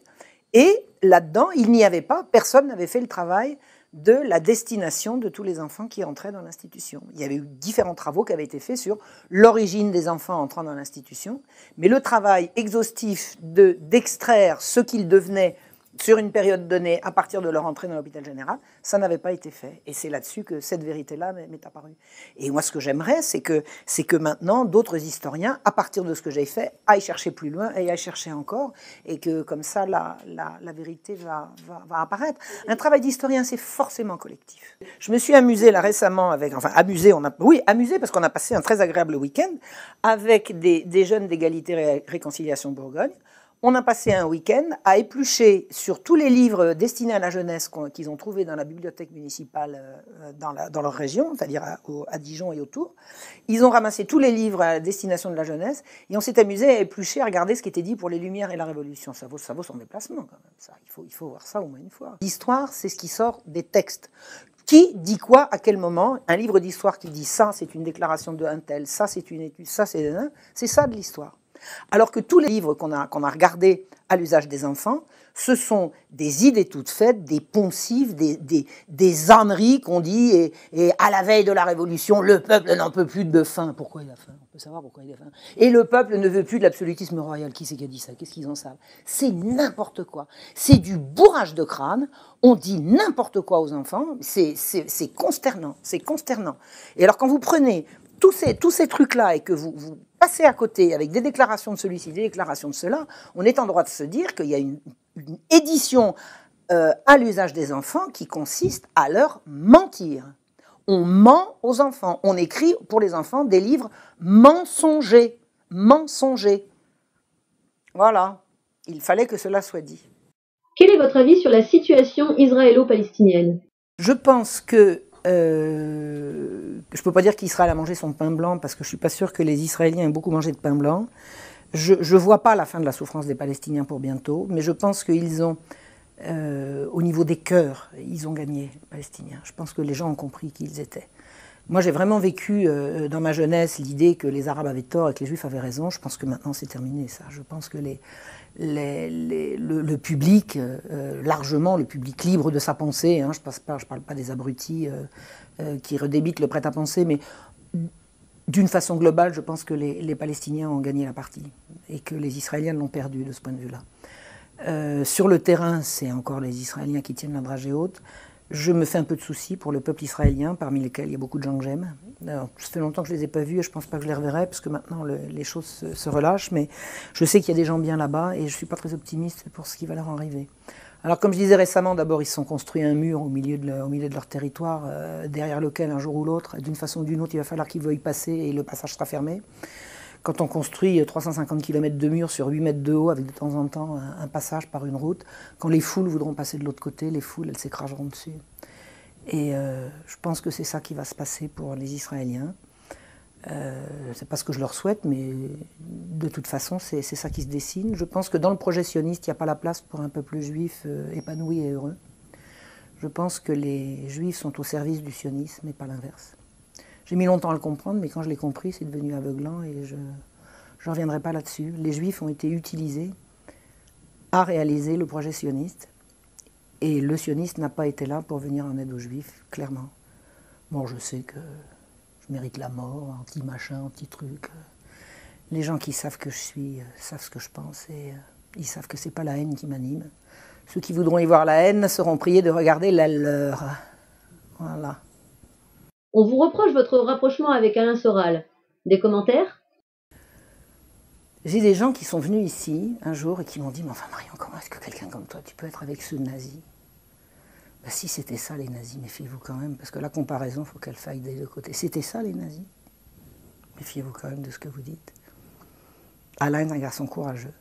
Et là-dedans, il n'y avait pas, personne n'avait fait le travail de la destination de tous les enfants qui entraient dans l'institution. Il y avait eu différents travaux qui avaient été faits sur l'origine des enfants entrant dans l'institution, mais le travail exhaustif d'extraire ce qu'ils devenaient sur une période donnée à partir de leur entrée dans l'hôpital général, ça n'avait pas été fait. Et c'est là-dessus que cette vérité-là m'est apparue. Et moi, ce que j'aimerais, c'est que maintenant, d'autres historiens, à partir de ce que j'ai fait, aillent chercher plus loin et aillent chercher encore, et que comme ça, la vérité va apparaître. Un travail d'historien, c'est forcément collectif. Je me suis amusée là récemment amusée parce qu'on a passé un très agréable week-end avec des jeunes d'égalité et réconciliation Bourgogne. On a passé un week-end à éplucher sur tous les livres destinés à la jeunesse qu'ils ont trouvés dans la bibliothèque municipale dans leur région, c'est-à-dire à Dijon et autour. Ils ont ramassé tous les livres à destination de la jeunesse et on s'est amusé à éplucher, à regarder ce qui était dit pour les Lumières et la Révolution. Ça vaut son déplacement quand même. Ça, il faut voir ça au moins une fois. L'histoire, c'est ce qui sort des textes. Qui dit quoi, à quel moment? Un livre d'histoire qui dit ça, c'est une déclaration de un tel, ça c'est une étude, ça c'est ça de l'histoire. Alors que tous les livres qu'on a regardés à l'usage des enfants, ce sont des idées toutes faites, des poncifs, des âneries qu'on dit, et à la veille de la Révolution, le peuple n'en peut plus de faim. Pourquoi il a faim? On peut savoir pourquoi il a faim. Et le peuple ne veut plus de l'absolutisme royal. Qui c'est qui a dit ça? Qu'est-ce qu'ils en savent? C'est n'importe quoi. C'est du bourrage de crâne. On dit n'importe quoi aux enfants. C'est consternant. C'est consternant. Et alors quand vous prenez tous ces trucs-là et que vous passez à côté avec des déclarations de celui-ci, des déclarations de cela, on est en droit de se dire qu'il y a une édition à l'usage des enfants qui consiste à leur mentir. On ment aux enfants. On écrit pour les enfants des livres mensongers. Mensongers. Voilà. Il fallait que cela soit dit. Quel est votre avis sur la situation israélo-palestinienne? Je pense que je ne peux pas dire qu'Israël a mangé son pain blanc parce que je ne suis pas sûre que les Israéliens aient beaucoup mangé de pain blanc. Je ne vois pas la fin de la souffrance des Palestiniens pour bientôt, mais je pense qu'ils ont, au niveau des cœurs, ils ont gagné, les Palestiniens. Je pense que les gens ont compris qui ils étaient. Moi, j'ai vraiment vécu dans ma jeunesse l'idée que les Arabes avaient tort et que les Juifs avaient raison. Je pense que maintenant, c'est terminé, ça. Je pense que le public, largement, le public libre de sa pensée, hein, je parle pas des abrutis qui redébitent le prêt-à-penser, mais d'une façon globale, je pense que les Palestiniens ont gagné la partie et que les Israéliens l'ont perdu de ce point de vue-là. Sur le terrain, c'est encore les Israéliens qui tiennent la dragée haute. Je me fais un peu de soucis pour le peuple israélien, parmi lesquels il y a beaucoup de gens que j'aime. Ça fait longtemps que je ne les ai pas vus et je ne pense pas que je les reverrai, parce que maintenant les choses se relâchent, mais je sais qu'il y a des gens bien là-bas et je ne suis pas très optimiste pour ce qui va leur arriver. Alors comme je disais récemment, d'abord ils se sont construits un mur au milieu de leur territoire, derrière lequel un jour ou l'autre, d'une façon ou d'une autre, il va falloir qu'ils veuillent passer et le passage sera fermé. Quand on construit 350 km de mur sur 8 mètres de haut, avec de temps en temps un passage par une route, quand les foules voudront passer de l'autre côté, les foules, elles s'écraseront dessus. Et je pense que c'est ça qui va se passer pour les Israéliens. C'est pas ce que je leur souhaite, mais de toute façon, c'est ça qui se dessine. Je pense que dans le projet sioniste, il n'y a pas la place pour un peuple juif épanoui et heureux. Je pense que les juifs sont au service du sionisme et pas l'inverse. J'ai mis longtemps à le comprendre, mais quand je l'ai compris, c'est devenu aveuglant et je ne reviendrai pas là-dessus. Les juifs ont été utilisés à réaliser le projet sioniste et le sioniste n'a pas été là pour venir en aide aux juifs, clairement. Bon, je sais que je mérite la mort, anti-machin, anti-truc. Les gens qui savent que je suis savent ce que je pense et ils savent que c'est pas la haine qui m'anime. Ceux qui voudront y voir la haine seront priés de regarder la leur. Voilà. On vous reproche votre rapprochement avec Alain Soral. Des commentaires? J'ai des gens qui sont venus ici un jour et qui m'ont dit « Mais enfin Marion, comment est-ce que quelqu'un comme toi, tu peux être avec ce nazi ?» Ben, si c'était ça les nazis, méfiez-vous quand même, parce que la comparaison, il faut qu'elle faille des deux côtés. C'était ça les nazis? Méfiez-vous quand même de ce que vous dites. Alain est un garçon courageux,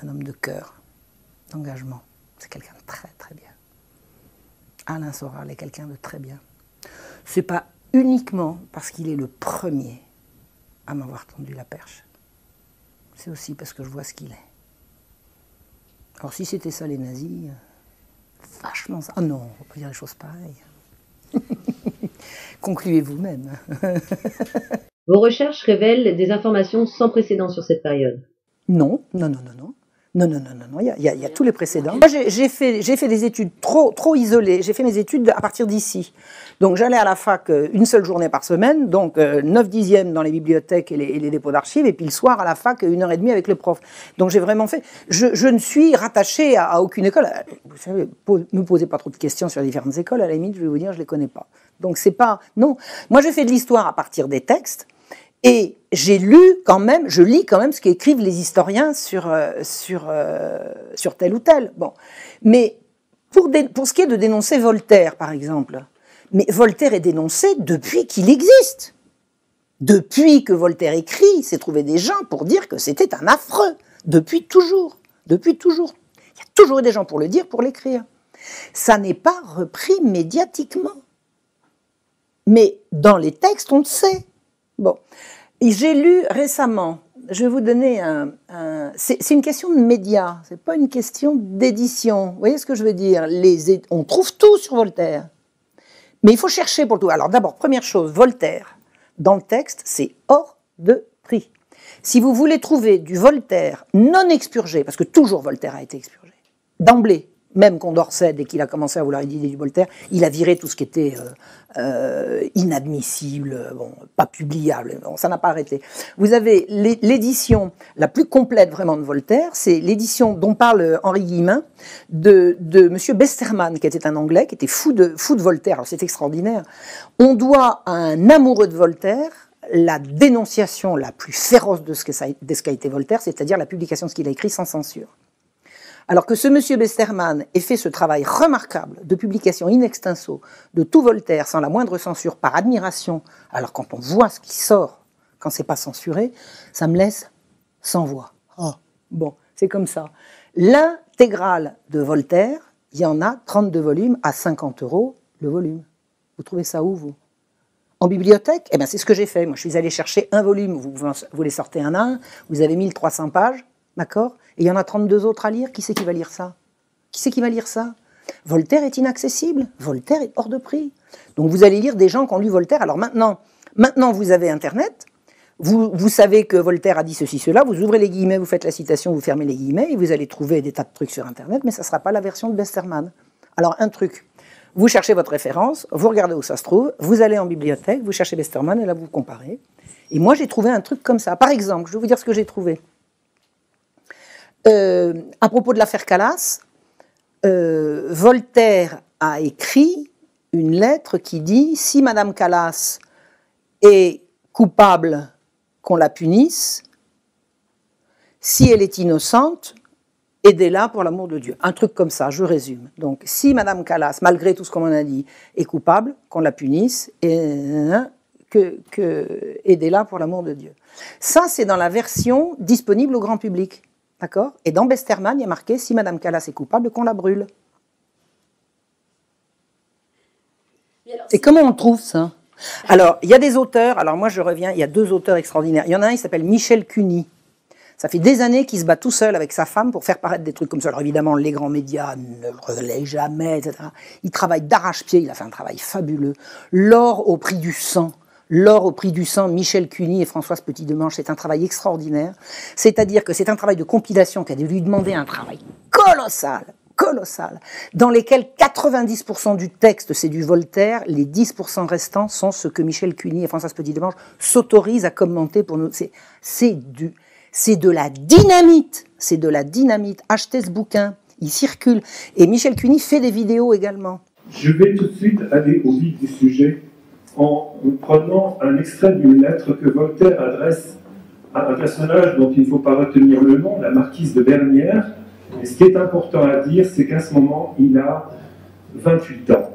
un homme de cœur, d'engagement. C'est quelqu'un de très très bien. Alain Soral est quelqu'un de très bien. C'est pas uniquement parce qu'il est le premier à m'avoir tendu la perche. C'est aussi parce que je vois ce qu'il est. Alors si c'était ça les nazis, vachement ça. Ah non, on peut pas dire les choses pareilles. Concluez vous-même. Vos recherches révèlent des informations sans précédent sur cette période. Non. Non, il y a tous les précédents. Moi, j'ai fait des études trop isolées. J'ai fait mes études à partir d'ici. Donc, j'allais à la fac une seule journée par semaine, donc 9/10 dans les bibliothèques et les dépôts d'archives, et puis le soir à la fac, 1h30 avec le prof. Donc, j'ai vraiment fait... Je ne suis rattachée à aucune école. Vous savez, ne me posez pas trop de questions sur les différentes écoles. À la limite, je vais vous dire, je ne les connais pas. Donc, c'est pas... Non. Moi, je fais de l'histoire à partir des textes. Et je lis quand même ce qu'écrivent les historiens sur tel ou tel. Bon. Mais pour ce qui est de dénoncer Voltaire, par exemple, mais Voltaire est dénoncé depuis qu'il existe. Depuis que Voltaire écrit, il s'est trouvé des gens pour dire que c'était un affreux. Depuis toujours. Depuis toujours. Il y a toujours eu des gens pour le dire, pour l'écrire. Ça n'est pas repris médiatiquement. Mais dans les textes, on le sait. Bon. J'ai lu récemment, je vais vous donner c'est une question de médias, c'est pas une question d'édition. Vous voyez ce que je veux dire? On trouve tout sur Voltaire, mais il faut chercher pour tout. Alors d'abord, première chose, Voltaire, dans le texte, c'est hors de prix. Si vous voulez trouver du Voltaire non expurgé, parce que toujours Voltaire a été expurgé, d'emblée, même Condorcet, dès qu'il a commencé à vouloir éditer du Voltaire, il a viré tout ce qui était inadmissible, bon, pas publiable, bon, ça n'a pas arrêté. Vous avez l'édition la plus complète vraiment de Voltaire, c'est l'édition dont parle Henri Guillemin, de M. Besterman, qui était un Anglais, qui était fou de Voltaire, alors c'est extraordinaire. On doit à un amoureux de Voltaire la dénonciation la plus féroce de ce qu'a été Voltaire, c'est-à-dire la publication de ce qu'il a écrit sans censure. Alors que ce monsieur Besterman ait fait ce travail remarquable de publication in extenso de tout Voltaire sans la moindre censure par admiration, alors quand on voit ce qui sort, quand c'est pas censuré, ça me laisse sans voix. Oh, bon, c'est comme ça. L'intégrale de Voltaire, il y en a 32 volumes à 50 € le volume. Vous trouvez ça où, vous? En bibliothèque? Eh bien, c'est ce que j'ai fait. Moi, je suis allé chercher un volume, vous les sortez un à un, vous avez 1300 pages, d'accord? Et il y en a 32 autres à lire. Qui c'est qui va lire ça? Qui c'est qui va lire ça? Voltaire est inaccessible. Voltaire est hors de prix. Donc vous allez lire des gens qui ont lu Voltaire. Alors maintenant vous avez Internet. Vous savez que Voltaire a dit ceci, cela. Vous ouvrez les guillemets, vous faites la citation, vous fermez les guillemets et vous allez trouver des tas de trucs sur Internet, mais ça ne sera pas la version de Besterman. Alors un truc. Vous cherchez votre référence, vous regardez où ça se trouve, vous allez en bibliothèque, vous cherchez Besterman et là vous comparez. Et moi j'ai trouvé un truc comme ça. Par exemple, je vais vous dire ce que j'ai trouvé. À propos de l'affaire Calas, Voltaire a écrit une lettre qui dit « Si Madame Calas est coupable, qu'on la punisse. Si elle est innocente, aidez-la pour l'amour de Dieu. » Un truc comme ça, je résume. Donc, si Madame Calas, malgré tout ce qu'on en a dit, est coupable, qu'on la punisse, et aidez-la pour l'amour de Dieu. Ça, c'est dans la version disponible au grand public. D'accord ? Et dans Besterman, il y a marqué « Si Madame Calas est coupable, qu'on la brûle. » Et comment on trouve ça ? Alors, il y a des auteurs, alors moi je reviens, il y a 2 auteurs extraordinaires. Il y en a un, il s'appelle Michel Cuny. Ça fait des années qu'il se bat tout seul avec sa femme pour faire paraître des trucs comme ça. Alors évidemment, les grands médias ne le relaient jamais, etc. Il travaille d'arrache-pied, il a fait un travail fabuleux. L'or au prix du sang. L'or au prix du sang, Michel Cuny et Françoise Petit-Demange, c'est un travail extraordinaire. C'est-à-dire que c'est un travail de compilation qui a dû lui demander un travail colossal, dans lesquels 90% du texte, c'est du Voltaire, les 10% restants sont ce que Michel Cuny et Françoise Petit-Demange s'autorisent à commenter pour nous. C'est de la dynamite, Achetez ce bouquin, il circule. Et Michel Cuny fait des vidéos également. Je vais tout de suite aller au vif du sujet en prenant un extrait d'une lettre que Voltaire adresse à un personnage dont il ne faut pas retenir le nom, la marquise de Bernières. Et ce qui est important à dire, c'est qu'à ce moment, il a 28 ans.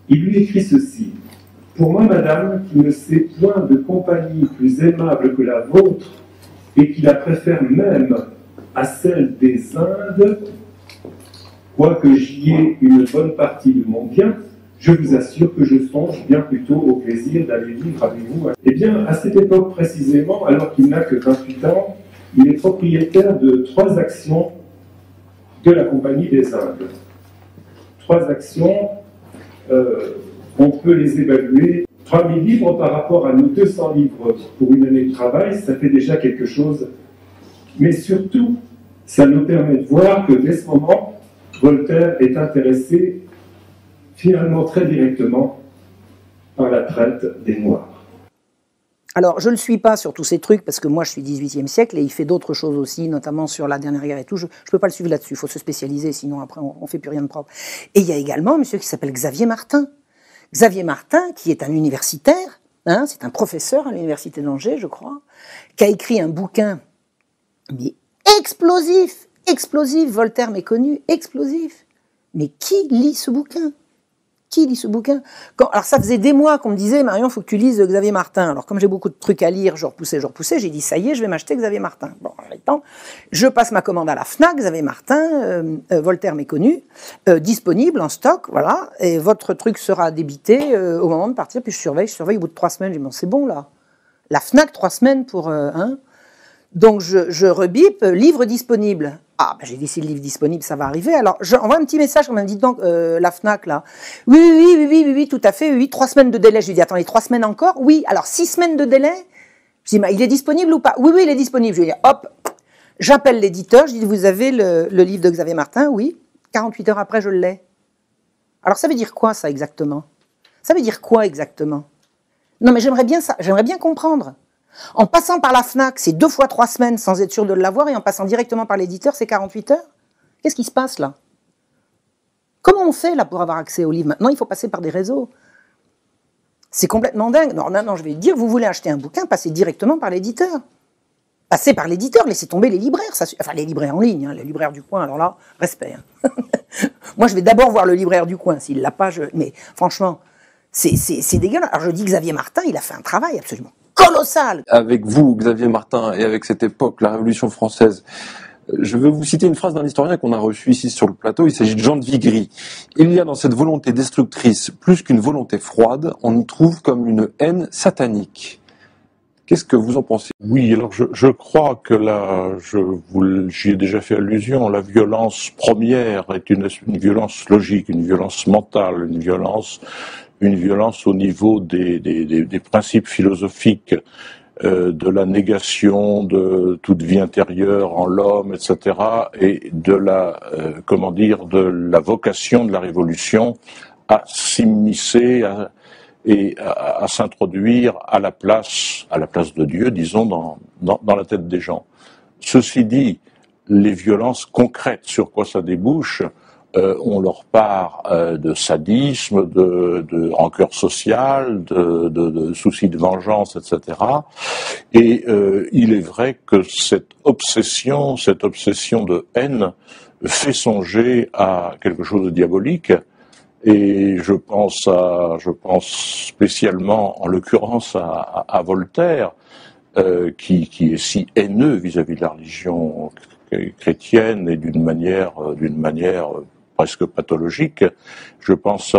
Il lui écrit ceci. « Pour moi, madame, qui ne sait point de compagnie plus aimable que la vôtre, et qui la préfère même à celle des Indes, quoique j'y ai une bonne partie de mon bien, je vous assure que je songe bien plutôt au plaisir d'aller vivre avec vous. » Eh bien, à cette époque précisément, alors qu'il n'a que 28 ans, il est propriétaire de 3 actions de la Compagnie des Indes. 3 actions, on peut les évaluer. 3000 livres par rapport à nos 200 livres pour une année de travail, ça fait déjà quelque chose. Mais surtout, ça nous permet de voir que dès ce moment, Voltaire est intéressé finalement très directement par la traite des Noirs. Alors, je ne le suis pas sur tous ces trucs, parce que moi, je suis 18e siècle, et il fait d'autres choses aussi, notamment sur la dernière guerre et tout. Je ne peux pas le suivre là-dessus, il faut se spécialiser, sinon après, on ne fait plus rien de propre. Et il y a également un monsieur qui s'appelle Xavier Martin. Xavier Martin, qui est un universitaire, hein, c'est un professeur à l'université d'Angers, je crois, qui a écrit un bouquin, mais explosif, Voltaire méconnu, explosif. Mais qui lit ce bouquin ? Alors ça faisait des mois qu'on me disait « Marion, il faut que tu lises Xavier Martin ». Alors comme j'ai beaucoup de trucs à lire, je repoussais, j'ai dit « Ça y est, je vais m'acheter Xavier Martin ». Bon, en même temps, je passe ma commande à la FNAC, Xavier Martin, Voltaire méconnu, disponible en stock, voilà, et votre truc sera débité au moment de partir, puis je surveille, au bout de 3 semaines, je dis « Bon, c'est bon là, la FNAC, 3 semaines pour… Donc je rebipe, livre disponible. Ah, ben j'ai dit si le livre disponible, ça va arriver. Alors j'envoie un petit message, on m'a dit donc la FNAC là. Oui, tout à fait, oui, 3 semaines de délai. Je lui dis attendez, 3 semaines encore ? Oui, alors 6 semaines de délai ? Je dis, il est disponible ou pas ? Oui, il est disponible. Je lui dis hop, j'appelle l'éditeur, je dis vous avez le livre de Xavier Martin ? Oui, 48 heures après je l'ai. Alors ça veut dire quoi ça exactement ? Non mais j'aimerais bien comprendre. En passant par la FNAC, c'est 2 fois 3 semaines sans être sûr de l'avoir, et en passant directement par l'éditeur, c'est 48 heures. Qu'est-ce qui se passe là ? Comment on fait là pour avoir accès au livre ? Maintenant, il faut passer par des réseaux. C'est complètement dingue. Non, je vais te dire, vous voulez acheter un bouquin, passez directement par l'éditeur. Passez par l'éditeur, laissez tomber les libraires. Enfin, les libraires en ligne, hein, les libraires du coin, alors là, respect. Hein. Moi, je vais d'abord voir le libraire du coin. S'il l'a pas, mais franchement, c'est dégueulasse. Alors je dis Xavier Martin, il a fait un travail absolument colossal. Avec vous, Xavier Martin, et avec cette époque, la Révolution française, je veux vous citer une phrase d'un historien qu'on a reçu ici sur le plateau, il s'agit de Jean de Vigry. Il y a dans cette volonté destructrice, plus qu'une volonté froide, on y trouve comme une haine satanique. Qu'est-ce que vous en pensez ? Oui, alors je crois que là, j'y ai déjà fait allusion, la violence première est une violence logique, une violence mentale, une violence au niveau des principes philosophiques, de la négation de toute vie intérieure en l'homme, etc., et de de la vocation de la révolution à s'immiscer et à s'introduire à la place de Dieu, disons, dans la tête des gens. Ceci dit, les violences concrètes, sur quoi ça débouche. On leur part de sadisme, de rancœur sociale, de soucis de vengeance, etc. Et il est vrai que cette obsession de haine fait songer à quelque chose de diabolique. Et je pense spécialement, en l'occurrence, à Voltaire, qui est si haineux vis-à-vis de la religion chrétienne et d'une manière presque pathologique. Je pense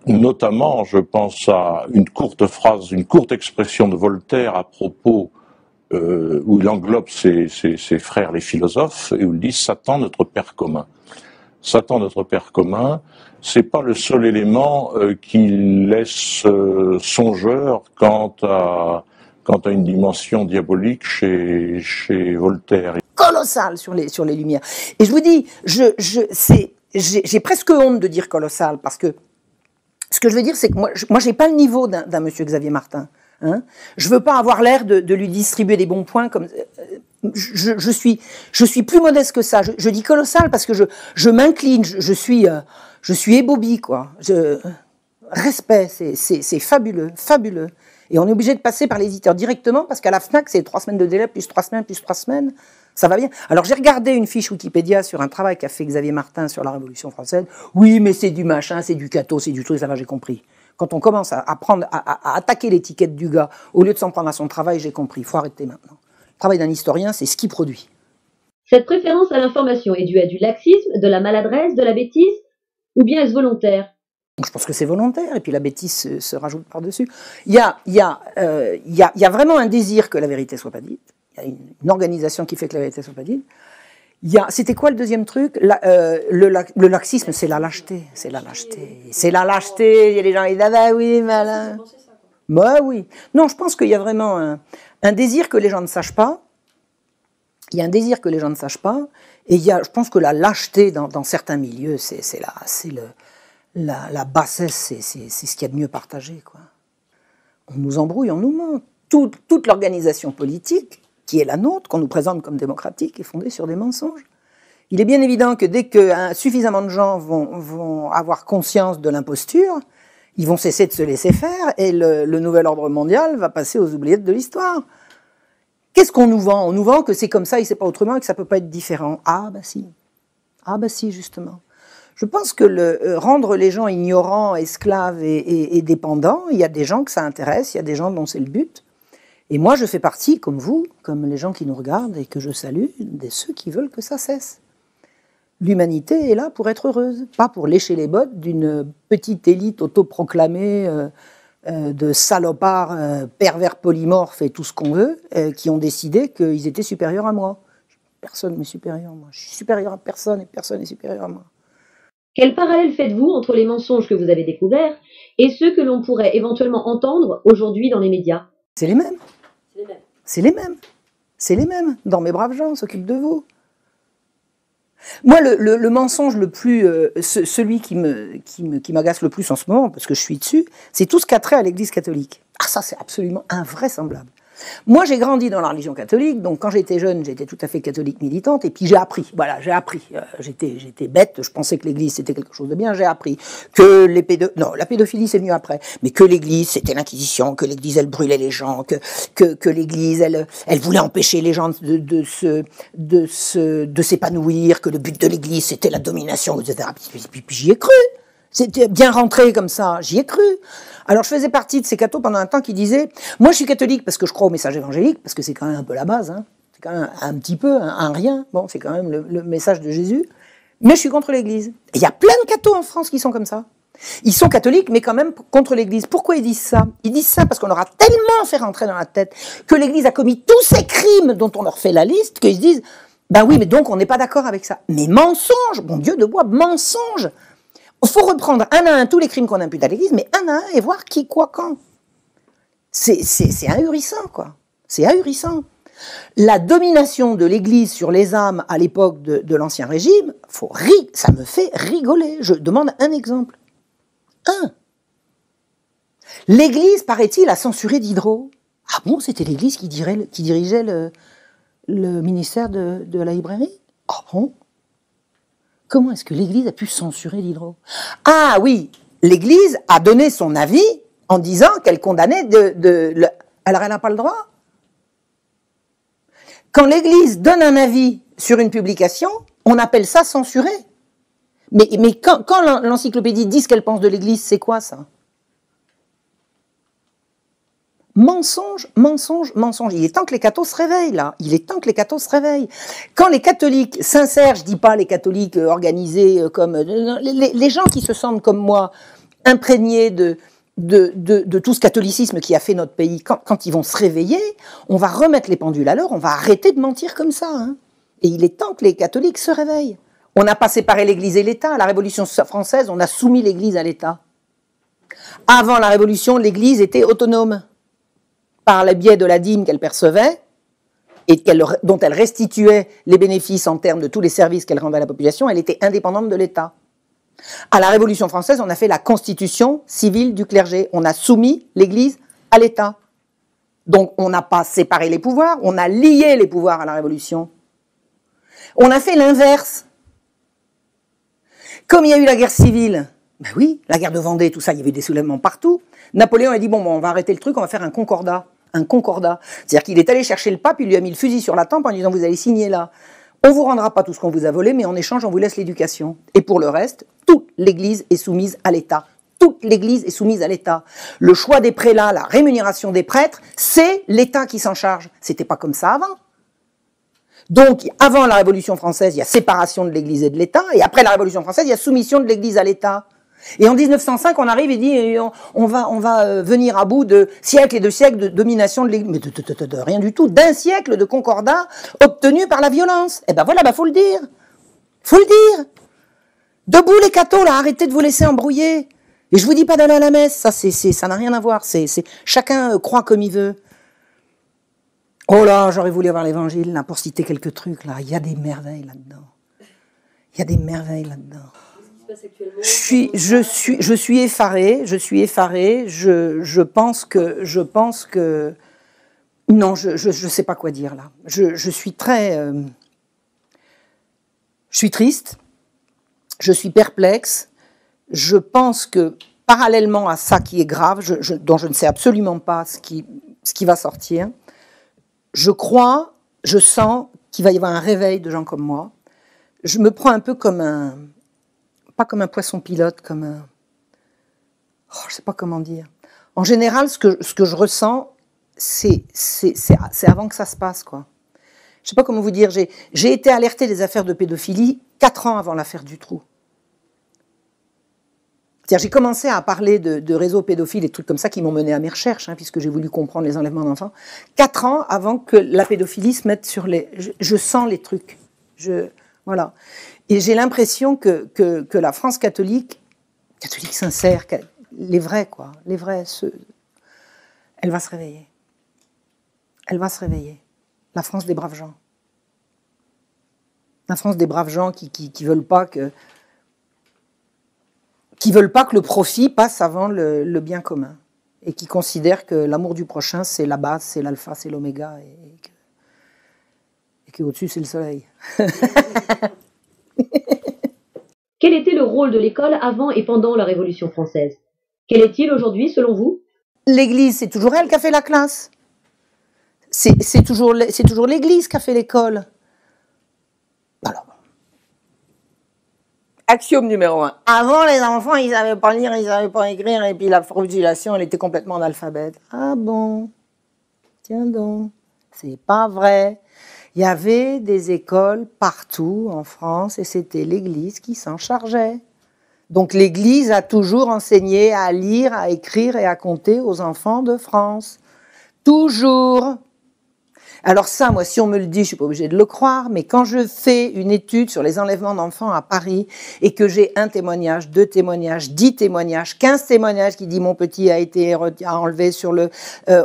notamment à une courte phrase, une courte expression de Voltaire à propos où il englobe ses frères les philosophes et où il dit « Satan, notre père commun ». Satan, notre père commun, c'est pas le seul élément qui laisse songeur quant à une dimension diabolique chez Voltaire. Colossal sur les Lumières. Et je vous dis, j'ai presque honte de dire colossal, parce que ce que je veux dire, c'est que moi j'ai pas le niveau d'un monsieur Xavier Martin. Hein. Je veux pas avoir l'air de lui distribuer des bons points comme je suis plus modeste que ça. Je dis colossal parce que je m'incline, je suis ébobie, quoi. Respect, c'est fabuleux, fabuleux. Et on est obligé de passer par l'éditeur directement parce qu'à la FNAC, c'est 3 semaines de délai, plus 3 semaines, ça va bien. Alors j'ai regardé une fiche Wikipédia sur un travail qu'a fait Xavier Martin sur la Révolution française. Oui, mais c'est du machin, c'est du cateau, c'est du truc, ça va, j'ai compris. Quand on commence à attaquer l'étiquette du gars, au lieu de s'en prendre à son travail, j'ai compris, il faut arrêter maintenant. Le travail d'un historien, c'est ce qu'il produit. Cette préférence à l'information est due à du laxisme, de la maladresse, de la bêtise, ou bien est-ce volontaire ? Je pense que c'est volontaire, et puis la bêtise se rajoute par-dessus. Il y a vraiment un désir que la vérité soit pas dite. Il y a une organisation qui fait que la vérité soit pas dite. C'était quoi le deuxième truc ? Le laxisme, c'est la lâcheté. C'est la lâcheté. C'est la lâcheté. Il y a des gens qui disent « Ah bah oui, malin ». Bah oui. Non, je pense qu'il y a vraiment un désir que les gens ne sachent pas. Il y a un désir que les gens ne sachent pas. Et je pense que la lâcheté dans certains milieux, c'est la bassesse, c'est ce qu'il y a de mieux partagé, quoi. On nous embrouille, on nous ment. Toute l'organisation politique, qui est la nôtre, qu'on nous présente comme démocratique, est fondée sur des mensonges. Il est bien évident que dès que suffisamment de gens vont avoir conscience de l'imposture, ils vont cesser de se laisser faire et le nouvel ordre mondial va passer aux oubliettes de l'histoire. Qu'est-ce qu'on nous vend ? On nous vend que c'est comme ça et c'est pas autrement et que ça peut pas être différent. Ah bah si, justement. Je pense que rendre les gens ignorants, esclaves et dépendants, il y a des gens que ça intéresse, il y a des gens dont c'est le but. Et moi, je fais partie, comme vous, comme les gens qui nous regardent et que je salue, de ceux qui veulent que ça cesse. L'humanité est là pour être heureuse, pas pour lécher les bottes d'une petite élite autoproclamée de salopards pervers polymorphes et tout ce qu'on veut, qui ont décidé qu'ils étaient supérieurs à moi. Personne n'est supérieur à moi. Je suis supérieur à personne et personne n'est supérieur à moi. Quel parallèle faites-vous entre les mensonges que vous avez découverts et ceux que l'on pourrait éventuellement entendre aujourd'hui dans les médias ? C'est les mêmes. C'est les mêmes. Dans Mes braves gens, on s'occupe de vous. Moi, le mensonge le plus, celui qui m'agace le plus en ce moment, parce que je suis dessus, c'est tout ce qui a trait à l'Église catholique. Ah, ça, c'est absolument invraisemblable. Moi, j'ai grandi dans la religion catholique, donc quand j'étais jeune, j'étais tout à fait catholique militante, et puis j'ai appris. J'étais bête, je pensais que l'Église c'était quelque chose de bien, j'ai appris que la pédophilie c'est venu après, mais que l'Église c'était l'Inquisition, que l'Église elle brûlait les gens, que l'Église elle voulait empêcher les gens de s'épanouir, que le but de l'Église c'était la domination, etc. Puis j'y ai cru. C'était bien rentré comme ça, j'y ai cru. Alors je faisais partie de ces cathos pendant un temps qui disaient « Moi je suis catholique parce que je crois au message évangélique, parce que c'est quand même un peu la base, hein. C'est quand même un petit peu, un rien, bon c'est quand même le message de Jésus, mais je suis contre l'Église. » Il y a plein de cathos en France qui sont comme ça. Ils sont catholiques mais quand même contre l'Église. Pourquoi ils disent ça ? Ils disent ça parce qu'on leur a tellement fait rentrer dans la tête que l'Église a commis tous ces crimes dont on leur fait la liste, qu'ils se disent « Ben oui, mais donc on n'est pas d'accord avec ça. » Mais mensonge, bon Dieu de bois, mensonge. Il faut reprendre un à un tous les crimes qu'on impute à l'Église, mais un à un et voir qui, quoi, quand. C'est ahurissant, quoi. C'est ahurissant. La domination de l'Église sur les âmes à l'époque de l'Ancien Régime, ça me fait rigoler. Je demande un exemple. L'Église, paraît-il, a censuré Diderot. Ah bon, c'était l'Église qui dirigeait le ministère de la librairie. Oh bon? Comment est-ce que l'Église a pu censurer Diderot? Ah oui, l'Église a donné son avis en disant qu'elle condamnait alors elle n'a pas le droit. Quand l'Église donne un avis sur une publication, on appelle ça censurer. Mais quand l'encyclopédie dit ce qu'elle pense de l'Église, c'est quoi ça? Mensonge, mensonge, mensonge. Il est temps que les cathos se réveillent, là. Il est temps que les cathos se réveillent. Quand les catholiques sincères, je dis pas les catholiques organisés comme... les gens qui se sentent comme moi, imprégnés de tout ce catholicisme qui a fait notre pays, quand ils vont se réveiller, on va remettre les pendules à l'heure, on va arrêter de mentir comme ça. Hein. Et il est temps que les catholiques se réveillent. On n'a pas séparé l'Église et l'État. À la Révolution française, on a soumis l'Église à l'État. Avant la Révolution, l'Église était autonome. Par le biais de la dîme qu'elle percevait et dont elle restituait les bénéfices en termes de tous les services qu'elle rendait à la population, elle était indépendante de l'État. À la Révolution française, on a fait la constitution civile du clergé. On a soumis l'Église à l'État. Donc on n'a pas séparé les pouvoirs, on a lié les pouvoirs à la Révolution. On a fait l'inverse. Comme il y a eu la guerre civile, ben oui, la guerre de Vendée, tout ça, il y avait des soulèvements partout. Napoléon a dit, bon, on va arrêter le truc, on va faire un concordat. Un concordat. C'est-à-dire qu'il est allé chercher le pape, il lui a mis le fusil sur la tempe en disant, vous allez signer là. On vous rendra pas tout ce qu'on vous a volé, mais en échange, on vous laisse l'éducation. Et pour le reste, toute l'Église est soumise à l'État. Toute l'Église est soumise à l'État. Le choix des prélats, la rémunération des prêtres, c'est l'État qui s'en charge. C'était pas comme ça avant. Donc, avant la Révolution française, il y a séparation de l'Église et de l'État, et après la Révolution française, il y a soumission de l'Église à l'État. Et en 1905, on arrive et dit, on va venir à bout de siècles et de siècles de domination de l'Église. Mais de rien du tout, d'un siècle de concordat obtenu par la violence. Eh ben voilà, faut le dire. Faut le dire. Debout les cathos, là, arrêtez de vous laisser embrouiller. Et je vous dis pas d'aller à la messe, ça n'a rien à voir. Chacun croit comme il veut. Oh là, j'aurais voulu avoir l'évangile, là, pour citer quelques trucs, là. Il y a des merveilles là-dedans. Il y a des merveilles là-dedans. Je suis effarée, je pense que, non, je sais pas quoi dire, là. Je suis triste, je suis perplexe, je pense que, parallèlement à ça qui est grave, dont je ne sais absolument pas ce qui va sortir, je crois, je sens qu'il va y avoir un réveil de gens comme moi. Je me prends un peu comme pas comme un poisson pilote, comme un... Oh, je sais pas comment dire. En général, ce que je ressens, c'est avant que ça se passe, quoi. Je sais pas comment vous dire. J'ai été alertée des affaires de pédophilie 4 ans avant l'affaire Dutroux. C'est-à-dire, j'ai commencé à parler de réseaux pédophiles et trucs comme ça qui m'ont mené à mes recherches, hein, puisque j'ai voulu comprendre les enlèvements d'enfants. 4 ans avant que la pédophilie se mette sur les... Je sens les trucs. Voilà. Et j'ai l'impression que la France catholique sincère, les vrais, quoi, les vrais, elle va se réveiller. Elle va se réveiller. La France des braves gens. La France des braves gens qui veulent pas que le profit passe avant le bien commun. Et qui considèrent que l'amour du prochain, c'est la base, c'est l'alpha, c'est l'oméga, et qu'au-dessus, c'est le soleil. Quel était le rôle de l'école avant et pendant la Révolution française? Quel est-il aujourd'hui, selon vous? L'Église, c'est toujours elle qui a fait la classe. C'est toujours l'Église qui a fait l'école. Alors, axiome numéro 1. Avant, les enfants, ils savaient pas lire, ils savaient pas écrire, et puis la frugulation, elle était complètement analphabète. Ah bon? Tiens donc, c'est pas vrai. Il y avait des écoles partout en France et c'était l'Église qui s'en chargeait. Donc l'Église a toujours enseigné à lire, à écrire et à compter aux enfants de France. Toujours. Alors ça, moi, si on me le dit, je suis pas obligée de le croire, mais quand je fais une étude sur les enlèvements d'enfants à Paris et que j'ai 1 témoignage, 2 témoignages, 10 témoignages, 15 témoignages qui dit mon petit a été enlevé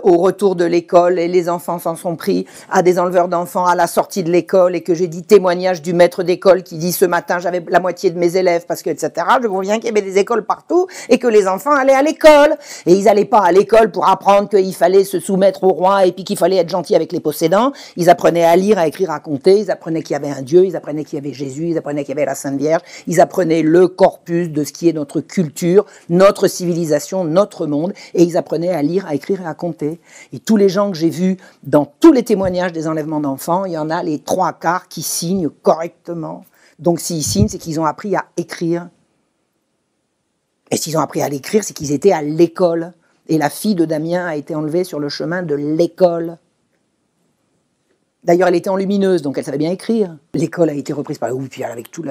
au retour de l'école et les enfants s'en sont pris à des enleveurs d'enfants à la sortie de l'école et que j'ai dit témoignage du maître d'école qui dit ce matin j'avais la moitié de mes élèves parce que etc. Je vois bien qu'il y avait des écoles partout et que les enfants allaient à l'école et ils allaient pas à l'école pour apprendre qu'il fallait se soumettre au roi et puis qu'il fallait être gentil avec les possédants. précédents, ils apprenaient à lire, à écrire, à compter, ils apprenaient qu'il y avait un Dieu, ils apprenaient qu'il y avait Jésus, ils apprenaient qu'il y avait la Sainte Vierge, ils apprenaient le corpus de ce qui est notre culture, notre civilisation, notre monde, et ils apprenaient à lire, à écrire et à compter. Et tous les gens que j'ai vus dans tous les témoignages des enlèvements d'enfants, il y en a les 3/4 qui signent correctement. Donc s'ils signent, c'est qu'ils ont appris à écrire. Et s'ils ont appris à l'écrire, c'est qu'ils étaient à l'école. Et la fille de Damien a été enlevée sur le chemin de l'école. D'ailleurs, elle était enlumineuse, donc elle savait bien écrire. L'école a été reprise par... Oui, puis avec tout...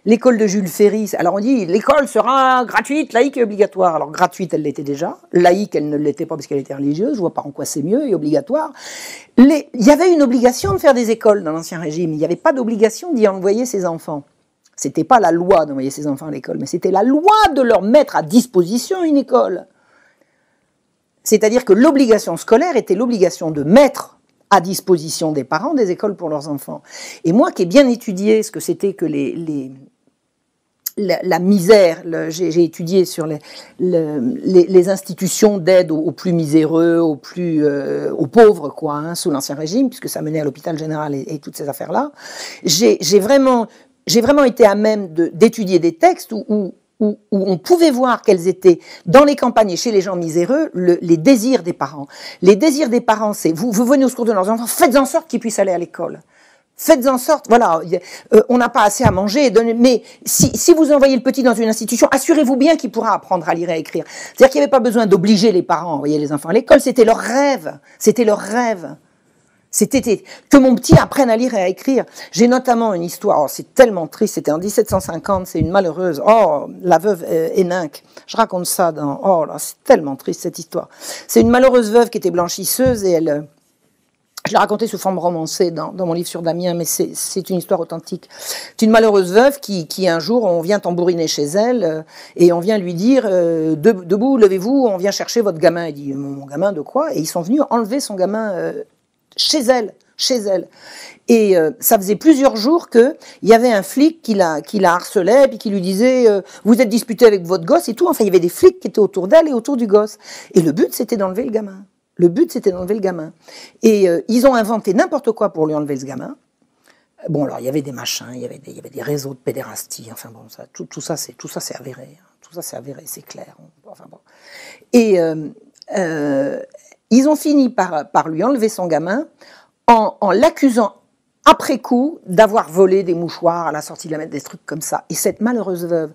L'école de Jules Ferry, alors on dit, l'école sera gratuite, laïque et obligatoire. Alors gratuite, elle l'était déjà. Laïque, elle ne l'était pas parce qu'elle était religieuse. Je vois pas en quoi c'est mieux, et obligatoire. Il y avait une obligation de faire des écoles dans l'Ancien Régime. Il n'y avait pas d'obligation d'y envoyer ses enfants. C'était pas la loi d'envoyer ses enfants à l'école, mais c'était la loi de leur mettre à disposition une école. C'est-à-dire que l'obligation scolaire était l'obligation de mettre à disposition des parents des écoles pour leurs enfants. Et moi qui ai bien étudié ce que c'était que la misère, j'ai étudié sur les institutions d'aide aux plus miséreux, aux pauvres, quoi, hein, sous l'Ancien Régime, puisque ça menait à l'hôpital général et toutes ces affaires-là. J'ai vraiment été à même d'étudier des textes où on pouvait voir quels étaient, dans les campagnes et chez les gens miséreux, les désirs des parents. Les désirs des parents, c'est, vous venez au secours de leurs enfants, faites en sorte qu'ils puissent aller à l'école. Faites en sorte, voilà, on n'a pas assez à manger, mais si vous envoyez le petit dans une institution, assurez-vous bien qu'il pourra apprendre à lire et à écrire. C'est-à-dire qu'il n'y avait pas besoin d'obliger les parents à envoyer les enfants à l'école, c'était leur rêve. C'était leur rêve. C'était que mon petit apprenne à lire et à écrire. J'ai notamment une histoire, oh, c'est tellement triste, c'était en 1750, c'est une malheureuse, oh, la veuve Héninck, je raconte ça dans, oh là, c'est tellement triste cette histoire. C'est une malheureuse veuve qui était blanchisseuse et je l'ai racontée sous forme romancée dans mon livre sur Damien, mais c'est une histoire authentique. C'est une malheureuse veuve qui un jour, on vient tambouriner chez elle et on vient lui dire debout, levez-vous, on vient chercher votre gamin. Elle dit, mon gamin de quoi? Et ils sont venus enlever son gamin chez elle. Et ça faisait plusieurs jours qu'il y avait un flic qui la harcelait, puis qui lui disait vous êtes disputé avec votre gosse et tout. Enfin, il y avait des flics qui étaient autour d'elle et autour du gosse. Et le but, c'était d'enlever le gamin. Et ils ont inventé n'importe quoi pour lui enlever ce gamin. Bon, alors, il y avait des machins, il y avait des réseaux de pédérastie. Enfin bon, tout ça, c'est avéré. Tout ça, c'est avéré, c'est clair. Enfin bon. Et ils ont fini par lui enlever son gamin en l'accusant après coup d'avoir volé des mouchoirs à la sortie de la mettre, des trucs comme ça. Et cette malheureuse veuve,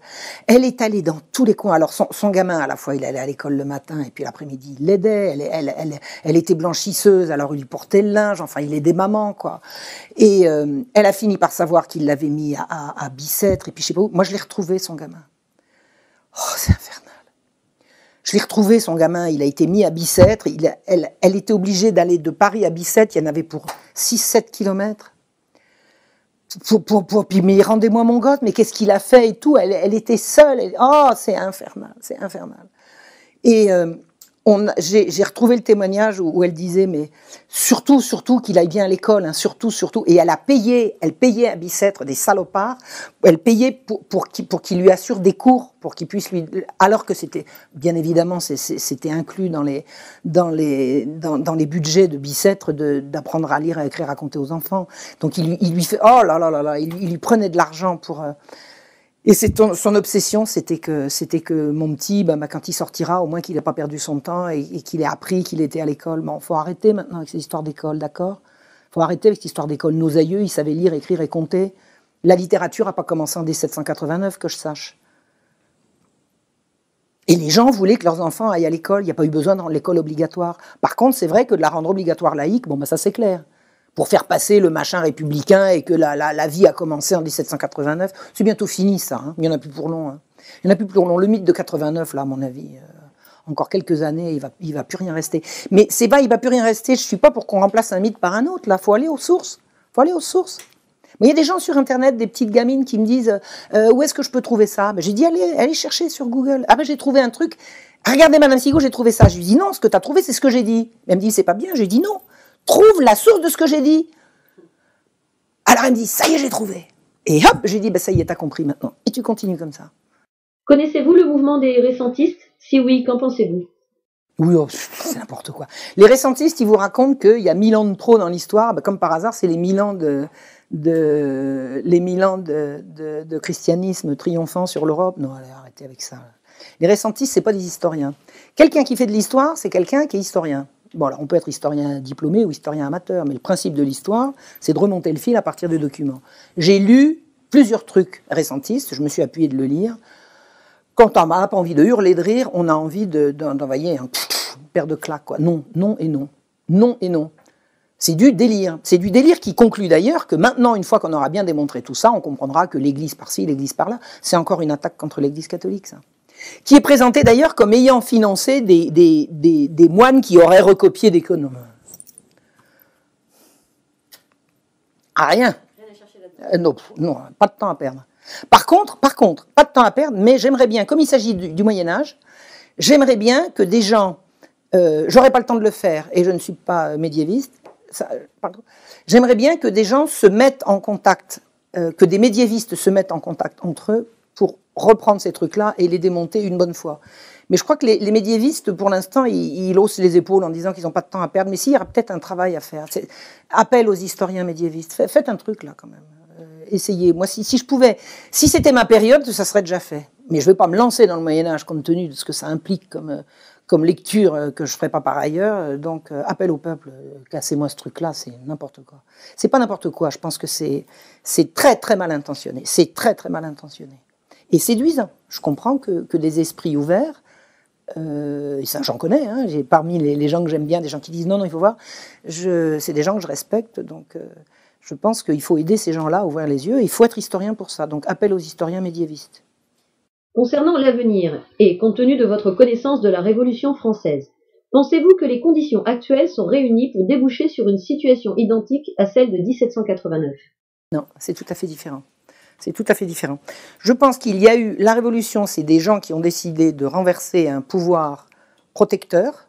elle est allée dans tous les coins. Alors son gamin, à la fois, il allait à l'école le matin et puis l'après-midi, il l'aidait. Elle était blanchisseuse, alors il lui portait le linge. Enfin, il aidait maman, quoi. Et elle a fini par savoir qu'il l'avait mis à Bicêtre et puis je sais pas où. Moi, je l'ai retrouvé, son gamin. Oh, c'est infernal. Je l'ai retrouvé, son gamin, il a été mis à Bicêtre, elle était obligée d'aller de Paris à Bicêtre, il y en avait pour 6-7 kilomètres. Mais rendez-moi mon gosse, mais qu'est-ce qu'il a fait et tout, elle était seule, oh, c'est infernal. Et j'ai retrouvé le témoignage où elle disait, mais surtout qu'il aille bien à l'école, hein, surtout, et elle payait à Bicêtre des salopards, elle payait pour qu'il lui assure des cours, pour qu'il puisse lui, alors que c'était, bien évidemment, c'était inclus dans les budgets de Bicêtre d'apprendre à lire, à écrire, à compter aux enfants. Donc il lui fait, oh là là là là, il lui prenait de l'argent pour, et son obsession, c'était que mon petit, quand il sortira, au moins qu'il n'ait pas perdu son temps et qu'il ait appris qu'il était à l'école. Bon, faut arrêter maintenant avec ces histoires d'école, d'accord? Faut arrêter avec cette histoire d'école. Nos aïeux, ils savaient lire, écrire et compter. La littérature n'a pas commencé en 1789, que je sache. Et les gens voulaient que leurs enfants aillent à l'école. Il n'y a pas eu besoin de rendre l'école obligatoire. Par contre, c'est vrai que de la rendre obligatoire laïque, ça c'est clair. Pour faire passer le machin républicain et que la vie a commencé en 1789. C'est bientôt fini, ça. Hein. Il n'y en a plus pour long. Hein. Il n'y en a plus pour long. Le mythe de 89, là, à mon avis, encore quelques années, il va plus rien rester. Mais c'est pas, il va plus rien rester. Je suis pas pour qu'on remplace un mythe par un autre. Là, faut aller aux sources. Mais il y a des gens sur Internet, des petites gamines qui me disent où est-ce que je peux trouver ça? J'ai dit allez chercher sur Google. Ah j'ai trouvé un truc. Regardez, Madame Sigaud, j'ai trouvé ça. Je lui dis non, ce que tu as trouvé, c'est ce que j'ai dit. Elle me dit c'est pas bien. J'ai dit non. Trouve la source de ce que j'ai dit. Alors elle me dit, ça y est, j'ai trouvé. Et hop, j'ai dit, ça y est, t'as compris maintenant. Et tu continues comme ça. Connaissez-vous le mouvement des récentistes? Si oui, qu'en pensez-vous? Oui, oh, c'est n'importe quoi. Les récentistes, ils vous racontent qu'il y a 1000 ans de trop dans l'histoire. Ben, comme par hasard, c'est les 1000 ans de christianisme triomphant sur l'Europe. Non, allez, arrêtez avec ça. Les récentistes, c'est pas des historiens. Quelqu'un qui fait de l'histoire, c'est quelqu'un qui est historien. Bon, alors on peut être historien diplômé ou historien amateur, mais le principe de l'histoire, c'est de remonter le fil à partir de documents. J'ai lu plusieurs trucs récentistes, je me suis appuyé de le lire. Quand on n'a pas envie de hurler de rire, on a envie d'envoyer une paire de claques, quoi. Non, non et non. Non et non. C'est du délire. C'est du délire qui conclut d'ailleurs que maintenant, une fois qu'on aura bien démontré tout ça, on comprendra que l'Église par-ci, l'Église par-là, c'est encore une attaque contre l'Église catholique, ça. Qui est présenté d'ailleurs comme ayant financé des moines qui auraient recopié des économes. Ah, rien. Non, non, pas de temps à perdre. Par contre, pas de temps à perdre, mais j'aimerais bien, comme il s'agit du Moyen-Âge, j'aimerais bien que des gens, j'aurais pas le temps de le faire, et je ne suis pas médiéviste, j'aimerais bien que des gens se mettent en contact, que des médiévistes se mettent en contact entre eux pour reprendre ces trucs-là et les démonter une bonne fois. Mais je crois que les médiévistes, pour l'instant, ils haussent les épaules en disant qu'ils n'ont pas de temps à perdre, mais si, il y aura peut-être un travail à faire. Appel aux historiens médiévistes, faites un truc là quand même. Essayez. Moi, si je pouvais, si c'était ma période, ça serait déjà fait. Mais je ne vais pas me lancer dans le Moyen-Âge compte tenu de ce que ça implique comme lecture que je ne ferai pas par ailleurs. Donc, appel au peuple, cassez-moi ce truc-là, c'est n'importe quoi. C'est pas n'importe quoi, je pense que c'est très très mal intentionné. C'est très très mal intentionné. Et séduisant. Je comprends que des esprits ouverts, et ça j'en connais, hein, j'ai parmi les gens que j'aime bien, des gens qui disent non, il faut voir, c'est des gens que je respecte, donc... je pense qu'il faut aider ces gens-là à ouvrir les yeux. Il faut être historien pour ça. Donc, appel aux historiens médiévistes. Concernant l'avenir, et compte tenu de votre connaissance de la Révolution française, pensez-vous que les conditions actuelles sont réunies pour déboucher sur une situation identique à celle de 1789 ? Non, c'est tout à fait différent. C'est tout à fait différent. Je pense qu'il y a eu... La Révolution, c'est des gens qui ont décidé de renverser un pouvoir protecteur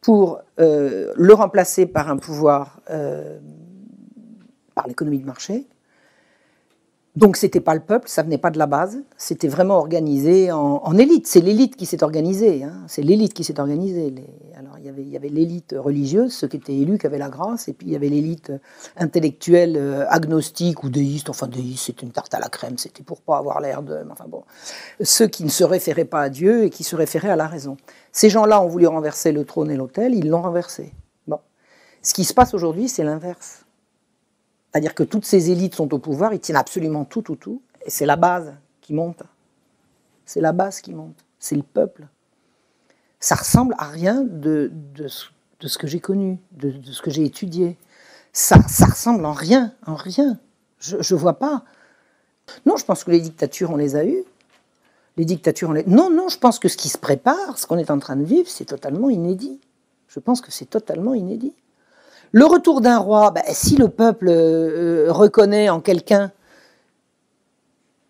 pour le remplacer par un pouvoir... par l'économie de marché. Donc c'était pas le peuple, ça venait pas de la base, c'était vraiment organisé en élite. C'est l'élite qui s'est organisée, hein. C'est l'élite qui s'est organisée. Alors il y avait l'élite religieuse, ceux qui étaient élus, qui avaient la grâce, et puis il y avait l'élite intellectuelle, agnostique ou déiste. Enfin déiste, c'était une tarte à la crème, c'était pour pas avoir l'air de... Enfin bon, ceux qui ne se référaient pas à Dieu et qui se référaient à la raison. Ces gens-là ont voulu renverser le trône et l'autel, ils l'ont renversé. Bon, ce qui se passe aujourd'hui, c'est l'inverse. C'est-à-dire que toutes ces élites sont au pouvoir, ils tiennent absolument tout, et c'est la base qui monte. C'est la base qui monte, c'est le peuple. Ça ressemble à rien de ce que j'ai connu, de ce que j'ai étudié. Ça ressemble en rien. Je vois pas. Non, je pense que les dictatures, on les a eues. Les dictatures, Non, je pense que ce qui se prépare, ce qu'on est en train de vivre, c'est totalement inédit. Je pense que c'est totalement inédit. Le retour d'un roi, si le peuple reconnaît en quelqu'un,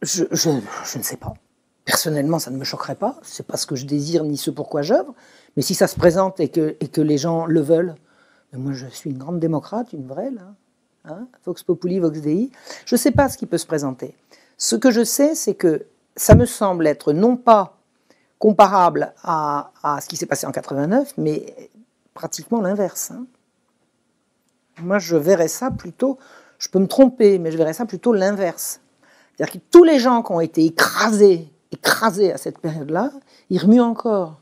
je ne sais pas. Personnellement, ça ne me choquerait pas. C'est pas ce que je désire ni ce pourquoi j'œuvre. Mais si ça se présente et que les gens le veulent, moi je suis une grande démocrate, une vraie là, hein, Vox Populi, Vox Dei. Je ne sais pas ce qui peut se présenter. Ce que je sais, c'est que ça me semble être non pas comparable à ce qui s'est passé en 89, mais pratiquement l'inverse. Hein. Moi, je verrais ça plutôt, je peux me tromper, mais je verrais ça plutôt l'inverse. C'est-à-dire que tous les gens qui ont été écrasés à cette période-là, ils remuent encore.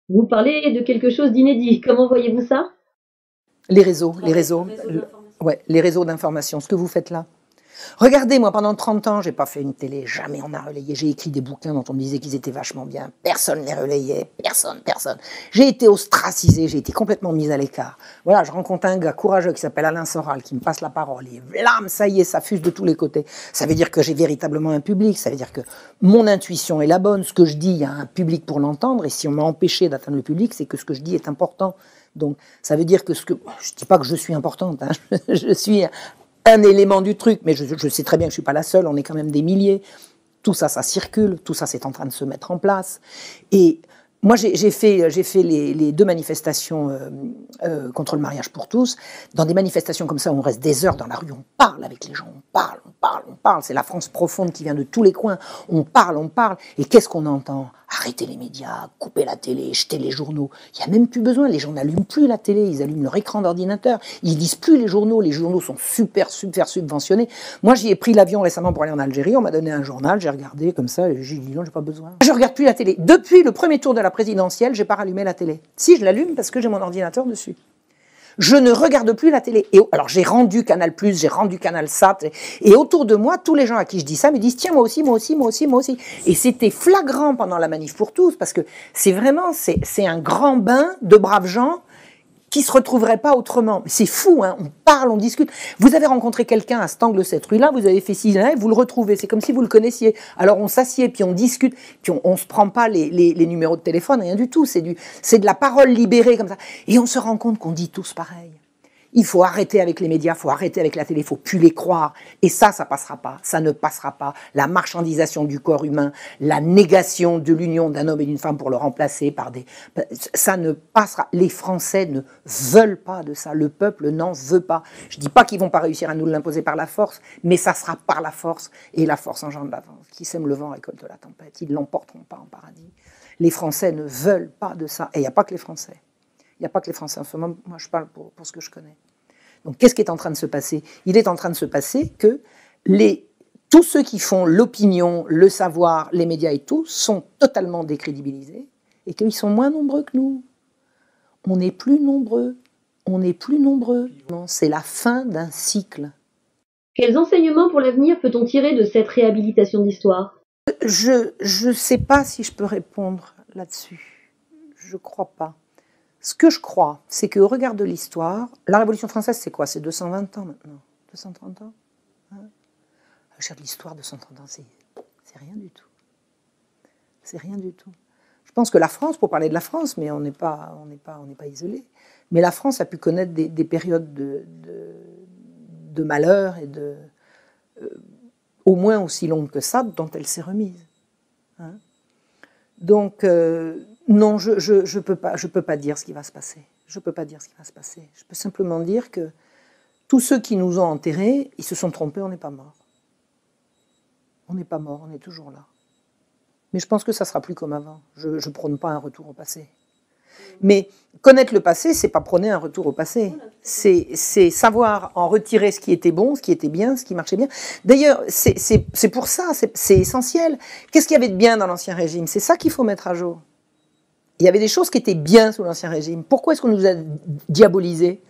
Vous parlez de quelque chose d'inédit. Comment voyez-vous ça ? Les réseaux d'information, ce que vous faites là. Regardez, moi, pendant 30 ans, j'ai pas fait une télé, jamais on a relayé. J'ai écrit des bouquins dont on me disait qu'ils étaient vachement bien. Personne ne les relayait, personne. J'ai été ostracisé, j'ai été complètement mise à l'écart. Voilà, je rencontre un gars courageux qui s'appelle Alain Soral, qui me passe la parole, et blam, ça y est, ça fuse de tous les côtés. Ça veut dire que j'ai véritablement un public, ça veut dire que mon intuition est la bonne, ce que je dis, il y a un public pour l'entendre, et si on m'a empêché d'atteindre le public, c'est que ce que je dis est important. Donc, ça veut dire que je dis pas que je suis importante, hein, je suis un élément du truc, mais je sais très bien que je ne suis pas la seule, on est quand même des milliers. Tout ça, ça circule, tout ça, c'est en train de se mettre en place. Et Moi, j'ai fait les 2 manifestations contre le mariage pour tous. Dans des manifestations comme ça, on reste des heures dans la rue, on parle avec les gens, on parle. C'est la France profonde qui vient de tous les coins. On parle. Et qu'est-ce qu'on entend? Arrêtez les médias, coupez la télé, jetez les journaux. Il n'y a même plus besoin. Les gens n'allument plus la télé, ils allument leur écran d'ordinateur. Ils lisent plus les journaux. Les journaux sont super subventionnés. Moi, j'y ai pris l'avion récemment pour aller en Algérie. On m'a donné un journal, j'ai regardé comme ça, et j'ai dit non, j'ai pas besoin. Je regarde plus la télé. Depuis le premier tour de la présidentielle, j'ai pas rallumé la télé. Si, je l'allume parce que j'ai mon ordinateur dessus. Je ne regarde plus la télé. Et alors j'ai rendu Canal+, j'ai rendu Canal Sat, et autour de moi, tous les gens à qui je dis ça me disent tiens, moi aussi. Et c'était flagrant pendant la manif pour tous, parce que c'est vraiment, c'est un grand bain de braves gens qui se retrouveraient pas autrement. C'est fou, hein, on parle, on discute. Vous avez rencontré quelqu'un à cet angle de cette rue-là, vous avez fait 6 ans, vous le retrouvez, c'est comme si vous le connaissiez. Alors on s'assied, puis on discute, puis on se prend pas les numéros de téléphone, rien du tout, c'est de la parole libérée comme ça. Et on se rend compte qu'on dit tous pareil. Il faut arrêter avec les médias, il faut arrêter avec la télé, il faut plus les croire. Et ça passera pas, ça ne passera pas. La marchandisation du corps humain, la négation de l'union d'un homme et d'une femme pour le remplacer par ça ne passera. Les Français ne veulent pas de ça, le peuple n'en veut pas. Je dis pas qu'ils vont pas réussir à nous l'imposer par la force, mais ça sera par la force, et la force engendre l'avance. Qui sème le vent récolte la tempête, ils ne l'emporteront pas en paradis. Les Français ne veulent pas de ça, et il n'y a pas que les Français. Il n'y a pas que les Français en ce moment, moi je parle pour ce que je connais. Donc qu'est-ce qui est en train de se passer? Il est en train de se passer que tous ceux qui font l'opinion, le savoir, les médias et tout, sont totalement décrédibilisés, et qu'ils sont moins nombreux que nous. On n'est plus nombreux. C'est la fin d'un cycle. Quels enseignements pour l'avenir peut-on tirer de cette réhabilitation d'histoire? Je ne sais pas si je peux répondre là-dessus. Je ne crois pas. Ce que je crois, c'est qu'au regard de l'histoire, la Révolution française, c'est quoi? C'est 220 ans maintenant? 230 ans, hein? L'histoire de 130 ans, c'est rien du tout. C'est rien du tout. Je pense que la France, pour parler de la France, mais on n'est pas isolé, mais la France a pu connaître des périodes de malheur et au moins aussi longues que ça, dont elle s'est remise. Hein? Donc, non, je peux pas dire ce qui va se passer. Je peux simplement dire que tous ceux qui nous ont enterrés, ils se sont trompés, on n'est pas morts. On n'est pas morts, on est toujours là. Mais je pense que ça sera plus comme avant. Je prône pas un retour au passé. Mais connaître le passé, c'est pas prôner un retour au passé. C'est savoir en retirer ce qui était bon, ce qui était bien, ce qui marchait bien. D'ailleurs, c'est pour ça, c'est essentiel. Qu'est-ce qu'il y avait de bien dans l'Ancien Régime? C'est ça qu'il faut mettre à jour. Il y avait des choses qui étaient bien sous l'Ancien Régime. Pourquoi est-ce qu'on nous a diabolisés?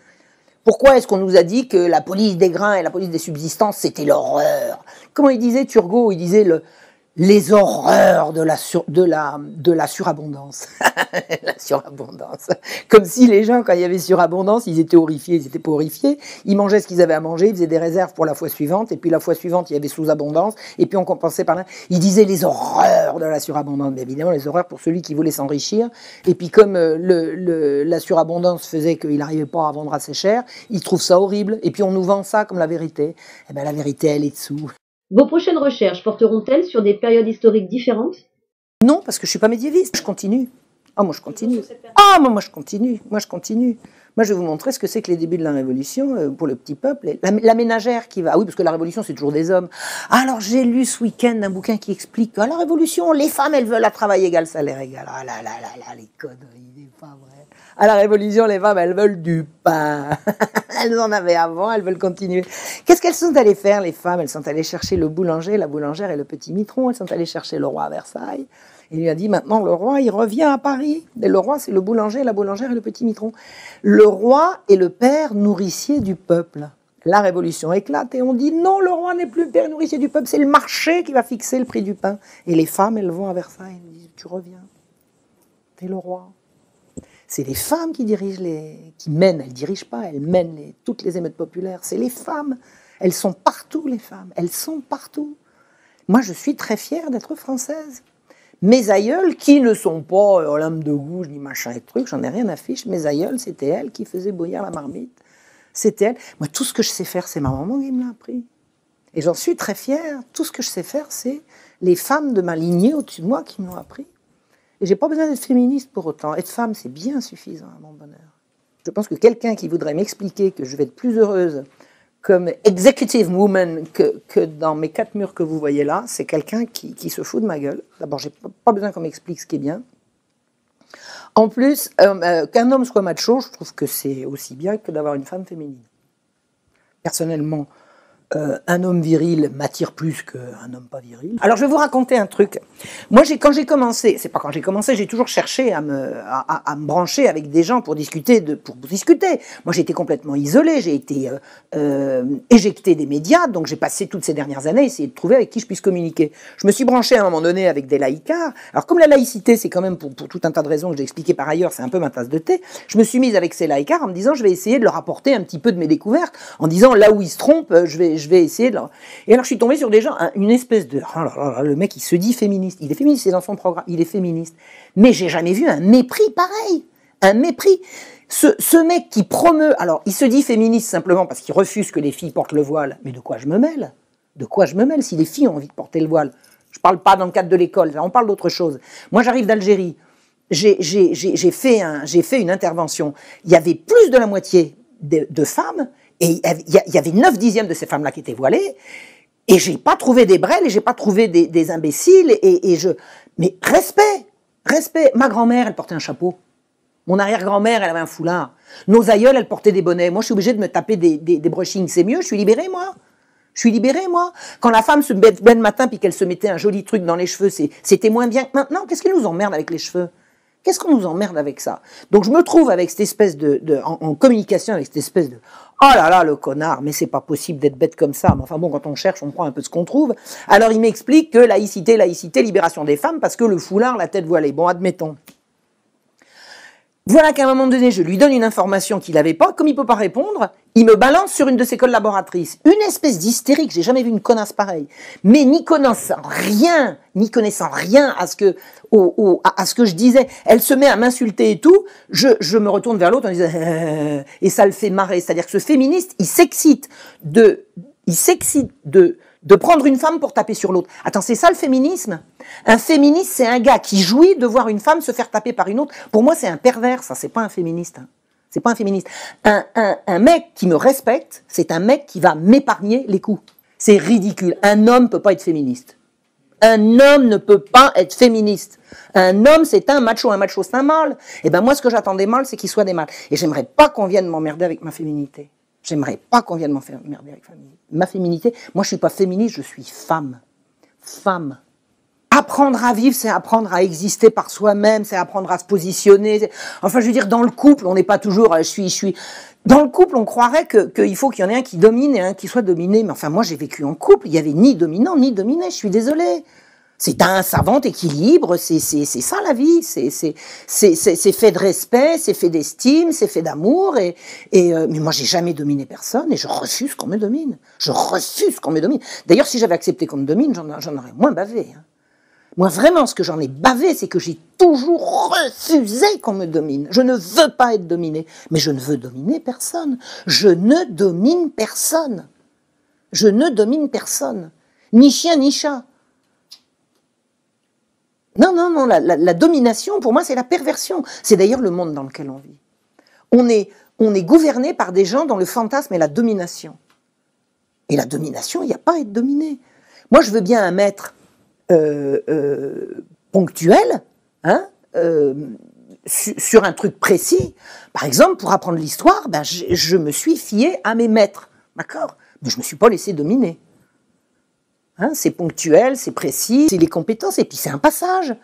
Pourquoi est-ce qu'on nous a dit que la police des grains et la police des subsistances, c'était l'horreur? Comment il disait Turgot? Il disait les horreurs de la surabondance. La surabondance. Comme si les gens, quand il y avait surabondance, ils étaient horrifiés, ils n'étaient pas horrifiés. Ils mangeaient ce qu'ils avaient à manger, ils faisaient des réserves pour la fois suivante, et puis la fois suivante, il y avait sous-abondance, et puis on compensait par là. Ils disaient les horreurs de la surabondance. Mais évidemment, les horreurs pour celui qui voulait s'enrichir. Et puis comme la surabondance faisait qu'il n'arrivait pas à vendre assez cher, ils trouvent ça horrible. Et puis on nous vend ça comme la vérité. Eh bien, la vérité, elle est dessous. Vos prochaines recherches porteront-elles sur des périodes historiques différentes? Non, parce que je ne suis pas médiéviste, je continue. Ah, moi je continue. Moi je continue. Moi je vais vous montrer ce que c'est que les débuts de la Révolution pour le petit peuple. La ménagère qui va... Ah oui, parce que la Révolution c'est toujours des hommes. Alors j'ai lu ce week-end un bouquin qui explique qu'à la Révolution, les femmes elles veulent un travail égal, salaire égal. Ah là, les conneries, c'est pas vrai. À la Révolution, les femmes elles veulent du pain. Elles en avaient avant, elles veulent continuer. Qu'est-ce qu'elles sont allées faire, les femmes? Elles sont allées chercher le boulanger, la boulangère et le petit mitron. Elles sont allées chercher le roi à Versailles. Il lui a dit, maintenant, le roi, il revient à Paris. Et le roi, c'est le boulanger, la boulangère et le petit mitron. Le roi est le père nourricier du peuple. La Révolution éclate et on dit, non, le roi n'est plus le père nourricier du peuple, c'est le marché qui va fixer le prix du pain. Et les femmes, elles vont à Versailles, elles disent, tu reviens, t'es le roi. C'est les femmes qui dirigent qui mènent, elles ne dirigent pas, elles mènent toutes les émeutes populaires. C'est les femmes. Elles sont partout, les femmes. Elles sont partout. Moi, je suis très fière d'être française. Mes aïeules, qui ne sont pas olympe de gouges, ni machin et trucs, j'en ai rien à fiche. Mes aïeules, c'était elles qui faisaient bouillir la marmite. C'était elles. Moi, tout ce que je sais faire, c'est ma maman qui me l'a appris. Et j'en suis très fière. Tout ce que je sais faire, c'est les femmes de ma lignée au-dessus de moi qui me l'ont appris. Et j'ai pas besoin d'être féministe pour autant. Être femme, c'est bien suffisant à mon bonheur. Je pense que quelqu'un qui voudrait m'expliquer que je vais être plus heureuse comme executive woman que dans mes 4 murs que vous voyez là, c'est quelqu'un qui se fout de ma gueule. D'abord, j'ai pas besoin qu'on m'explique ce qui est bien. En plus, qu'un homme soit macho, je trouve que c'est aussi bien que d'avoir une femme féminine. Personnellement, un homme viril m'attire plus qu'un homme pas viril. Alors je vais vous raconter un truc. Moi, quand j'ai commencé, c'est pas quand j'ai commencé, j'ai toujours cherché à me brancher avec des gens pour discuter. Moi, j'ai été complètement isolée, j'ai été éjectée des médias, donc j'ai passé toutes ces dernières années à essayer de trouver avec qui je puisse communiquer. Je me suis branché à un moment donné avec des laïcards. Alors comme la laïcité, c'est quand même pour tout un tas de raisons que j'ai expliquées par ailleurs, c'est un peu ma tasse de thé, je me suis mise avec ces laïcards en me disant je vais essayer de leur apporter un petit peu de mes découvertes, en disant là où ils se trompent, je vais essayer de leur... Et alors je suis tombée sur des gens, une espèce de... Oh là là, le mec il se dit féministe, il est féministe, c'est dans son programme, il est féministe. Mais j'ai jamais vu un mépris pareil, un mépris. Ce mec qui promeut, alors il se dit féministe simplement parce qu'il refuse que les filles portent le voile, mais de quoi je me mêle? De quoi je me mêle si les filles ont envie de porter le voile? Je parle pas dans le cadre de l'école, on parle d'autre chose. Moi j'arrive d'Algérie, j'ai fait une intervention, il y avait plus de la moitié de femmes, et il y avait 9/10 de ces femmes-là qui étaient voilées, et j'ai pas trouvé des brêles, et j'ai pas trouvé des imbéciles, mais respect. Ma grand-mère, elle portait un chapeau. Mon arrière-grand-mère, elle avait un foulard. Nos aïeules, elles portaient des bonnets. Moi, je suis obligée de me taper des brushings, c'est mieux, je suis libérée, moi. Quand la femme se bête le matin, puis qu'elle se mettait un joli truc dans les cheveux, c'était moins bien que maintenant. Qu'est-ce qui nous emmerde avec les cheveux? Qu'est-ce qu'on nous emmerde avec ça? Donc je me trouve avec cette espèce en communication avec cette espèce de oh là là le connard, mais c'est pas possible d'être bête comme ça. Mais enfin bon, quand on cherche, on prend un peu ce qu'on trouve. Alors il m'explique que laïcité, libération des femmes, parce que le foulard, la tête voilée. Bon, admettons. Voilà qu'à un moment donné, je lui donne une information qu'il n'avait pas, comme il peut pas répondre, il me balance sur une de ses collaboratrices. Une espèce d'hystérique, j'ai jamais vu une connasse pareille. Mais n'y connaissant rien à ce que je disais, elle se met à m'insulter et tout, je me retourne vers l'autre en disant et ça le fait marrer. C'est-à-dire que ce féministe, il s'excite de prendre une femme pour taper sur l'autre. Attends, c'est ça le féminisme? Un féministe, c'est un gars qui jouit de voir une femme se faire taper par une autre. Pour moi, c'est un pervers, ça, c'est pas un féministe. Hein. C'est pas un féministe. Un mec qui me respecte, c'est un mec qui va m'épargner les coups. C'est ridicule. Un homme peut pas être féministe. Un homme ne peut pas être féministe. Un homme, c'est un macho c'est un mâle. Et ben moi, ce que j'attends des mâles, c'est qu'ils soient des mâles. Et j'aimerais pas qu'on vienne m'emmerder avec ma féminité. J'aimerais pas qu'on vienne m'emmerder avec ma féminité. Moi, je suis pas féministe, je suis femme. Femme. Apprendre à vivre, c'est apprendre à exister par soi-même, c'est apprendre à se positionner. Enfin, je veux dire, dans le couple, on n'est pas toujours je suis. Dans le couple, on croirait qu'il faut qu'il y en ait un qui domine et un qui soit dominé. Mais enfin, moi, j'ai vécu en couple, il y avait ni dominant ni dominé. Je suis désolée. C'est un savant équilibre, c'est ça la vie, c'est fait de respect, c'est fait d'estime, c'est fait d'amour, mais moi j'ai jamais dominé personne et je refuse qu'on me domine. Je refuse qu'on me domine. D'ailleurs, si j'avais accepté qu'on me domine, j'en aurais moins bavé. Hein. Moi vraiment, ce que j'en ai bavé, c'est que j'ai toujours refusé qu'on me domine. Je ne veux pas être dominée, mais je ne veux dominer personne. Je ne domine personne. Je ne domine personne. Ni chien, ni chat. Non, la domination, pour moi, c'est la perversion. C'est d'ailleurs le monde dans lequel on vit. On est gouverné par des gens dont le fantasme est la domination. Et la domination, il n'y a pas à être dominé. Moi, je veux bien un maître ponctuel, hein, sur un truc précis. Par exemple, pour apprendre l'histoire, ben, je me suis fiée à mes maîtres, d'accord? Mais je ne me suis pas laissé dominer. Hein, c'est ponctuel, c'est précis, c'est les compétences, et puis c'est un passage.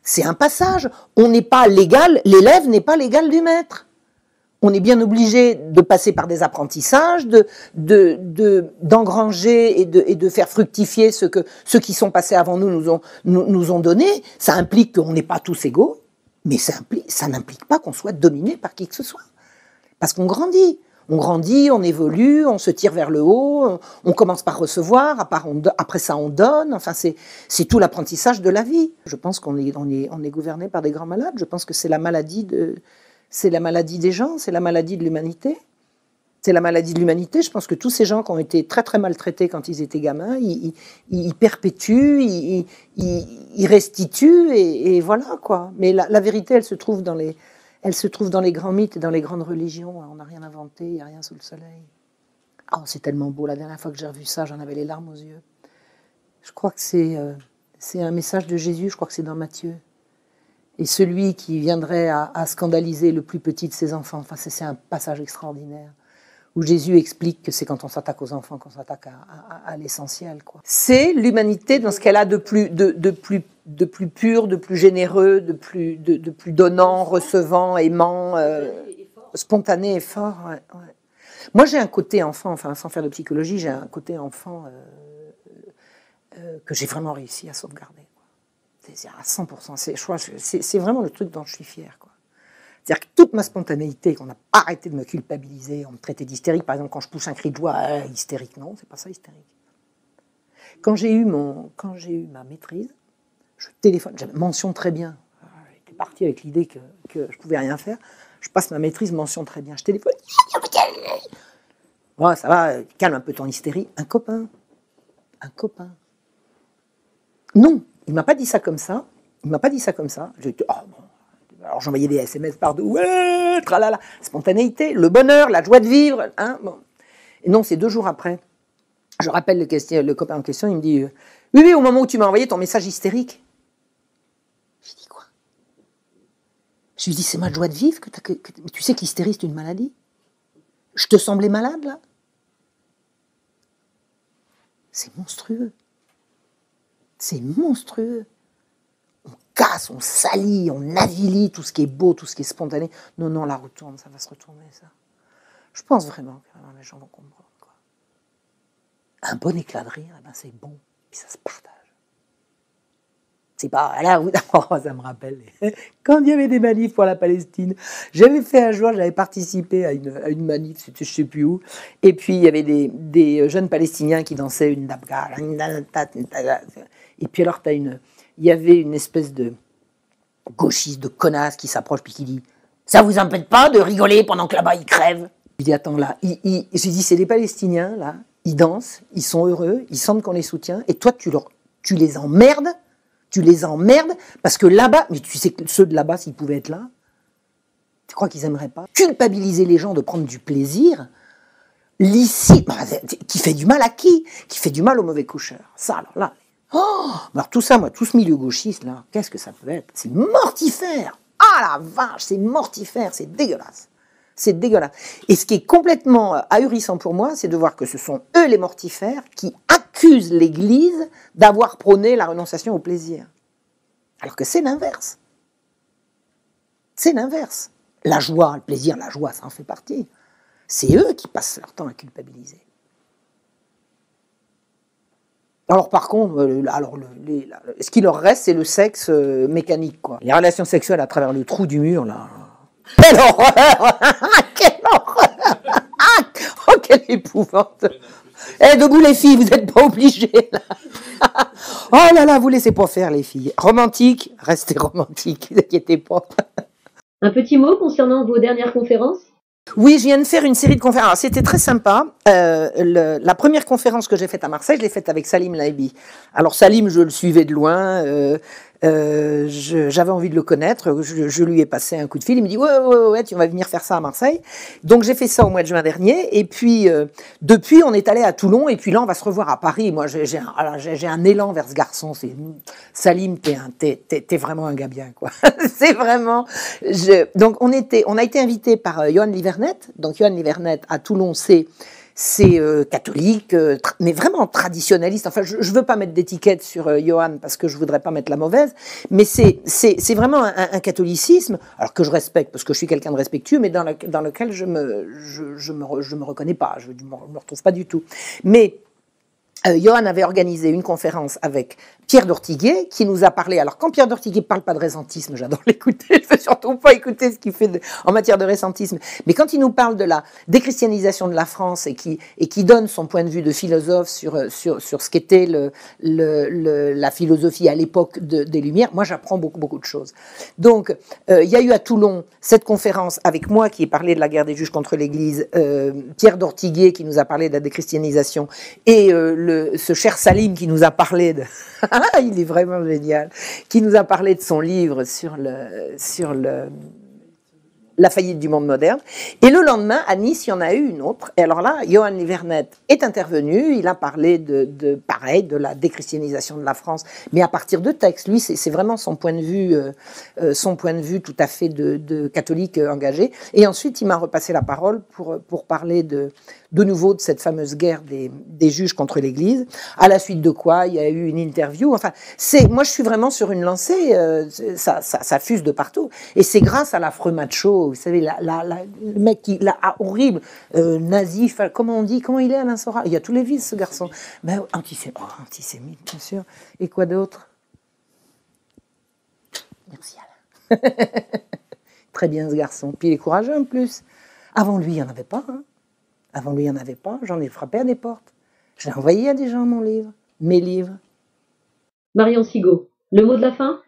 C'est un passage. On n'est pas l'égal, l'élève n'est pas l'égal du maître. On est bien obligé de passer par des apprentissages, d'engranger et de faire fructifier ce que ceux qui sont passés avant nous ont donné. Ça implique qu'on n'est pas tous égaux, mais ça n'implique pas qu'on soit dominé par qui que ce soit. Parce qu'on grandit. On grandit, on évolue, on se tire vers le haut, on commence par recevoir, après ça on donne, enfin c'est tout l'apprentissage de la vie. Je pense qu'on est gouverné par des grands malades, je pense que c'est la maladie des gens, c'est la maladie de l'humanité. C'est la maladie de l'humanité. Je pense que tous ces gens qui ont été très très maltraités quand ils étaient gamins, ils perpétuent, ils restituent, et voilà quoi. Mais la vérité, elle se trouve dans les grands mythes et dans les grandes religions. On n'a rien inventé, il n'y a rien sous le soleil. Oh, c'est tellement beau. La dernière fois que j'ai revu ça, j'en avais les larmes aux yeux. Je crois que c'est un message de Jésus, je crois que c'est dans Matthieu. Et celui qui viendrait à scandaliser le plus petit de ses enfants, enfin, c'est un passage extraordinaire, où Jésus explique que c'est quand on s'attaque aux enfants qu'on s'attaque à l'essentiel. C'est l'humanité dans ce qu'elle a de plus pur, de plus généreux, de plus donnant, recevant, aimant, spontané et fort. Ouais, ouais. Moi, j'ai un côté enfant, enfin, sans faire de psychologie, j'ai un côté enfant que j'ai vraiment réussi à sauvegarder. C'est à 100%. C'est vraiment le truc dont je suis fière, quoi. C'est-à-dire que toute ma spontanéité, qu'on n'a pas arrêté de me culpabiliser, on me traitait d'hystérique, par exemple, quand je pousse un cri de joie, hystérique, non, c'est pas ça, hystérique. Quand j'ai eu ma maîtrise, je téléphone, j'avais mention très bien. J'étais parti avec l'idée que je pouvais rien faire. Je passe ma maîtrise, mention très bien. Je téléphone. Bon, ça va, calme un peu ton hystérie. Un copain. Non, il m'a pas dit ça comme ça. J'ai dit, oh bon. Alors j'envoyais des SMS partout, ouais, tralala, spontanéité, le bonheur, la joie de vivre, hein, bon. Et non, c'est 2 jours après. Je rappelle le copain en question, il me dit, oui, au moment où tu m'as envoyé ton message hystérique. J'ai dit quoi? Je lui ai dit, c'est ma joie de vivre que tu sais que l'hystérie c'est une maladie. Je te semblais malade là? C'est monstrueux. C'est monstrueux. On casse, on salit, on avilit tout ce qui est beau, tout ce qui est spontané. Non, la retourne, ça va se retourner, ça. Je pense vraiment que les gens vont comprendre, quoi. Un bon éclat de rire, eh ben c'est bon, puis ça se partage. C'est pas, là, ça me rappelle, quand il y avait des manifs pour la Palestine, j'avais participé à une manif, c'était je sais plus où, et puis il y avait des jeunes Palestiniens qui dansaient une dabga, et puis alors il y avait une espèce de gauchiste, de connasse qui s'approche puis qui dit « Ça vous empêche pas de rigoler pendant que là-bas ils crèvent ?» Je dis « Attends, là, j'ai dit c'est des Palestiniens, là, ils dansent, ils sont heureux, ils sentent qu'on les soutient, et toi tu les emmerdes, parce que là-bas, mais tu sais que ceux de là-bas, s'ils pouvaient être là, tu crois qu'ils aimeraient pas culpabiliser les gens de prendre du plaisir licite, qui fait du mal à qui? Qui fait du mal aux mauvais coucheurs. Ça, alors là, alors tout ça, moi, tout ce milieu gauchiste, là, qu'est-ce que ça peut être? C'est mortifère. Ah la vache, c'est mortifère, c'est dégueulasse. C'est dégueulasse. Et ce qui est complètement ahurissant pour moi, c'est de voir que ce sont eux les mortifères qui accusent l'Église d'avoir prôné la renonciation au plaisir. Alors que c'est l'inverse. C'est l'inverse. La joie, le plaisir, la joie, ça en fait partie. C'est eux qui passent leur temps à culpabiliser. Alors par contre, ce qui leur reste, c'est le sexe mécanique, quoi. Les relations sexuelles à travers le trou du mur, là. Quelle horreur! Quelle horreur! Oh, quelle épouvante! Debout les filles, vous n'êtes pas obligées, là. Oh là là, vous laissez pas faire les filles. Romantique, restez romantique, ne vous inquiétez pas. Un petit mot concernant vos dernières conférences? Oui, je viens de faire une série de conférences. Alors, c'était très sympa. La première conférence que j'ai faite à Marseille, je l'ai faite avec Salim Laibi. Alors Salim, je le suivais de loin. J'avais envie de le connaître. Je lui ai passé un coup de fil. Il me dit ouais, tu vas venir faire ça à Marseille. Donc j'ai fait ça au mois de juin dernier. Et puis depuis, on est allé à Toulon. Et puis là, on va se revoir à Paris. Moi, j'ai un élan vers ce garçon. Salim, t'es vraiment un gars bien, quoi. C'est vraiment. Donc on a été invité par Johan Livernet. Donc Johan Livernet à Toulon, c'est catholique, mais vraiment traditionnaliste. Enfin, je veux pas mettre d'étiquette sur Johan parce que je voudrais pas mettre la mauvaise, mais c'est vraiment un catholicisme, alors que je respecte parce que je suis quelqu'un de respectueux, mais dans lequel je me reconnais pas, je me retrouve pas du tout. Mais Johan avait organisé une conférence avec Pierre d'Ortiguet, qui nous a parlé. Alors, quand Pierre d'Ortiguet ne parle pas de récentisme, j'adore l'écouter, je ne veux surtout pas écouter ce qu'il fait en matière de récentisme, mais quand il nous parle de la déchristianisation de la France et qui donne son point de vue de philosophe sur ce qu'était la philosophie à l'époque des Lumières, moi, j'apprends beaucoup de choses. Donc, il y a eu à Toulon cette conférence avec moi qui ai parlé de la guerre des juges contre l'Église, Pierre d'Ortiguet qui nous a parlé de la déchristianisation et ce cher Salim qui nous a parlé de... il est vraiment génial, qui nous a parlé de son livre sur la faillite du monde moderne. Et le lendemain, à Nice, il y en a eu une autre. Et alors là, Johan Livernet est intervenu. Il a parlé pareil, de la déchristianisation de la France, mais à partir de textes. Lui, c'est vraiment son point de vue tout à fait de catholique engagé. Et ensuite, il m'a repassé la parole pour parler de nouveau de cette fameuse guerre des juges contre l'Église, à la suite de quoi il y a eu une interview. Enfin, moi je suis vraiment sur une lancée, ça fuse de partout. Et c'est grâce à l'affreux macho, vous savez, le mec qui, horrible, nazi, comment on dit, comment il est Alain Soral? Il y a tous les vices ce garçon. Ben, antisémite, bien sûr. Et quoi d'autre? Merci Alain. Très bien ce garçon. Puis il est courageux en plus. Avant lui, il n'y en avait pas, hein. Avant lui, il n'y en avait pas. J'en ai frappé à des portes. J'ai envoyé à des gens mes livres. Marion Sigaud, le mot de la fin?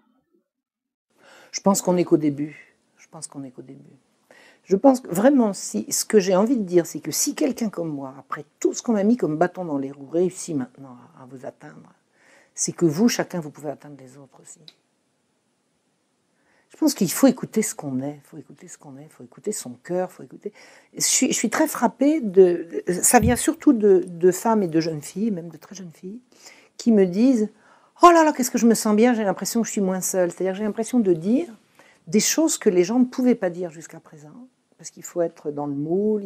Je pense qu'on n'est qu'au début. Je pense que vraiment, ce que j'ai envie de dire, c'est que si quelqu'un comme moi, après tout ce qu'on m'a mis comme bâton dans les roues, réussit maintenant à vous atteindre, c'est que vous, chacun, vous pouvez atteindre les autres aussi. Je pense qu'il faut écouter ce qu'on est, il faut écouter son cœur, Je suis très frappée ça vient surtout de femmes et de jeunes filles, même de très jeunes filles, qui me disent « Oh là là, qu'est-ce que je me sens bien, j'ai l'impression que je suis moins seule. » C'est-à-dire j'ai l'impression de dire des choses que les gens ne pouvaient pas dire jusqu'à présent, parce qu'il faut être dans le moule,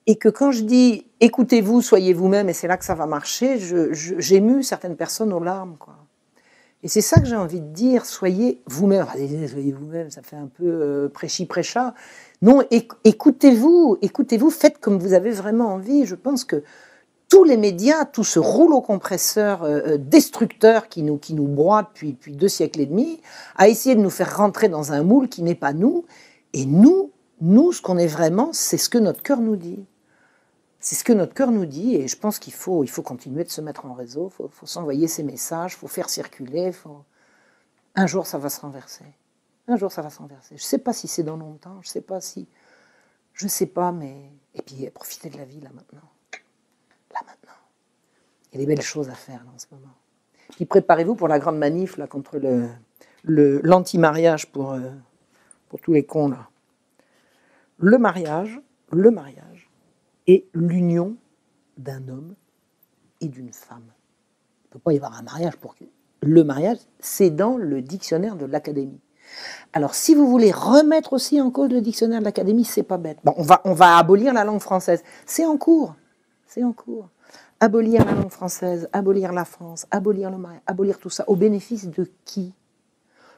Et que quand je dis « Écoutez-vous, soyez vous-même, et c'est là que ça va marcher », j'émue certaines personnes aux larmes, quoi. Et c'est ça que j'ai envie de dire, soyez vous-même. Soyez vous-même, ça fait un peu prêchi-prêcha. Non, écoutez-vous, faites comme vous avez vraiment envie. Je pense que tous les médias, tout ce rouleau compresseur destructeur qui nous broie depuis 2 siècles et demi, a essayé de nous faire rentrer dans un moule qui n'est pas nous. Et nous, ce qu'on est vraiment, c'est ce que notre cœur nous dit. C'est ce que notre cœur nous dit, et je pense qu'il faut continuer de se mettre en réseau, il faut s'envoyer ces messages, il faut faire circuler. Un jour, ça va se renverser. Je ne sais pas si c'est dans longtemps, je ne sais pas, mais... Et puis, profitez de la vie, là, maintenant. Il y a des belles choses à faire, là, en ce moment. Puis, préparez-vous pour la grande manif, là, contre l'anti-mariage pour tous les cons, là. Le mariage, et l'union d'un homme et d'une femme. Il ne peut pas y avoir un mariage pour que... Le mariage, c'est dans le dictionnaire de l'Académie. Alors, si vous voulez remettre aussi en cause le dictionnaire de l'Académie, c'est pas bête. Bon, on va abolir la langue française. C'est en cours. Abolir la langue française, abolir la France, abolir le mariage, abolir tout ça. Au bénéfice de qui?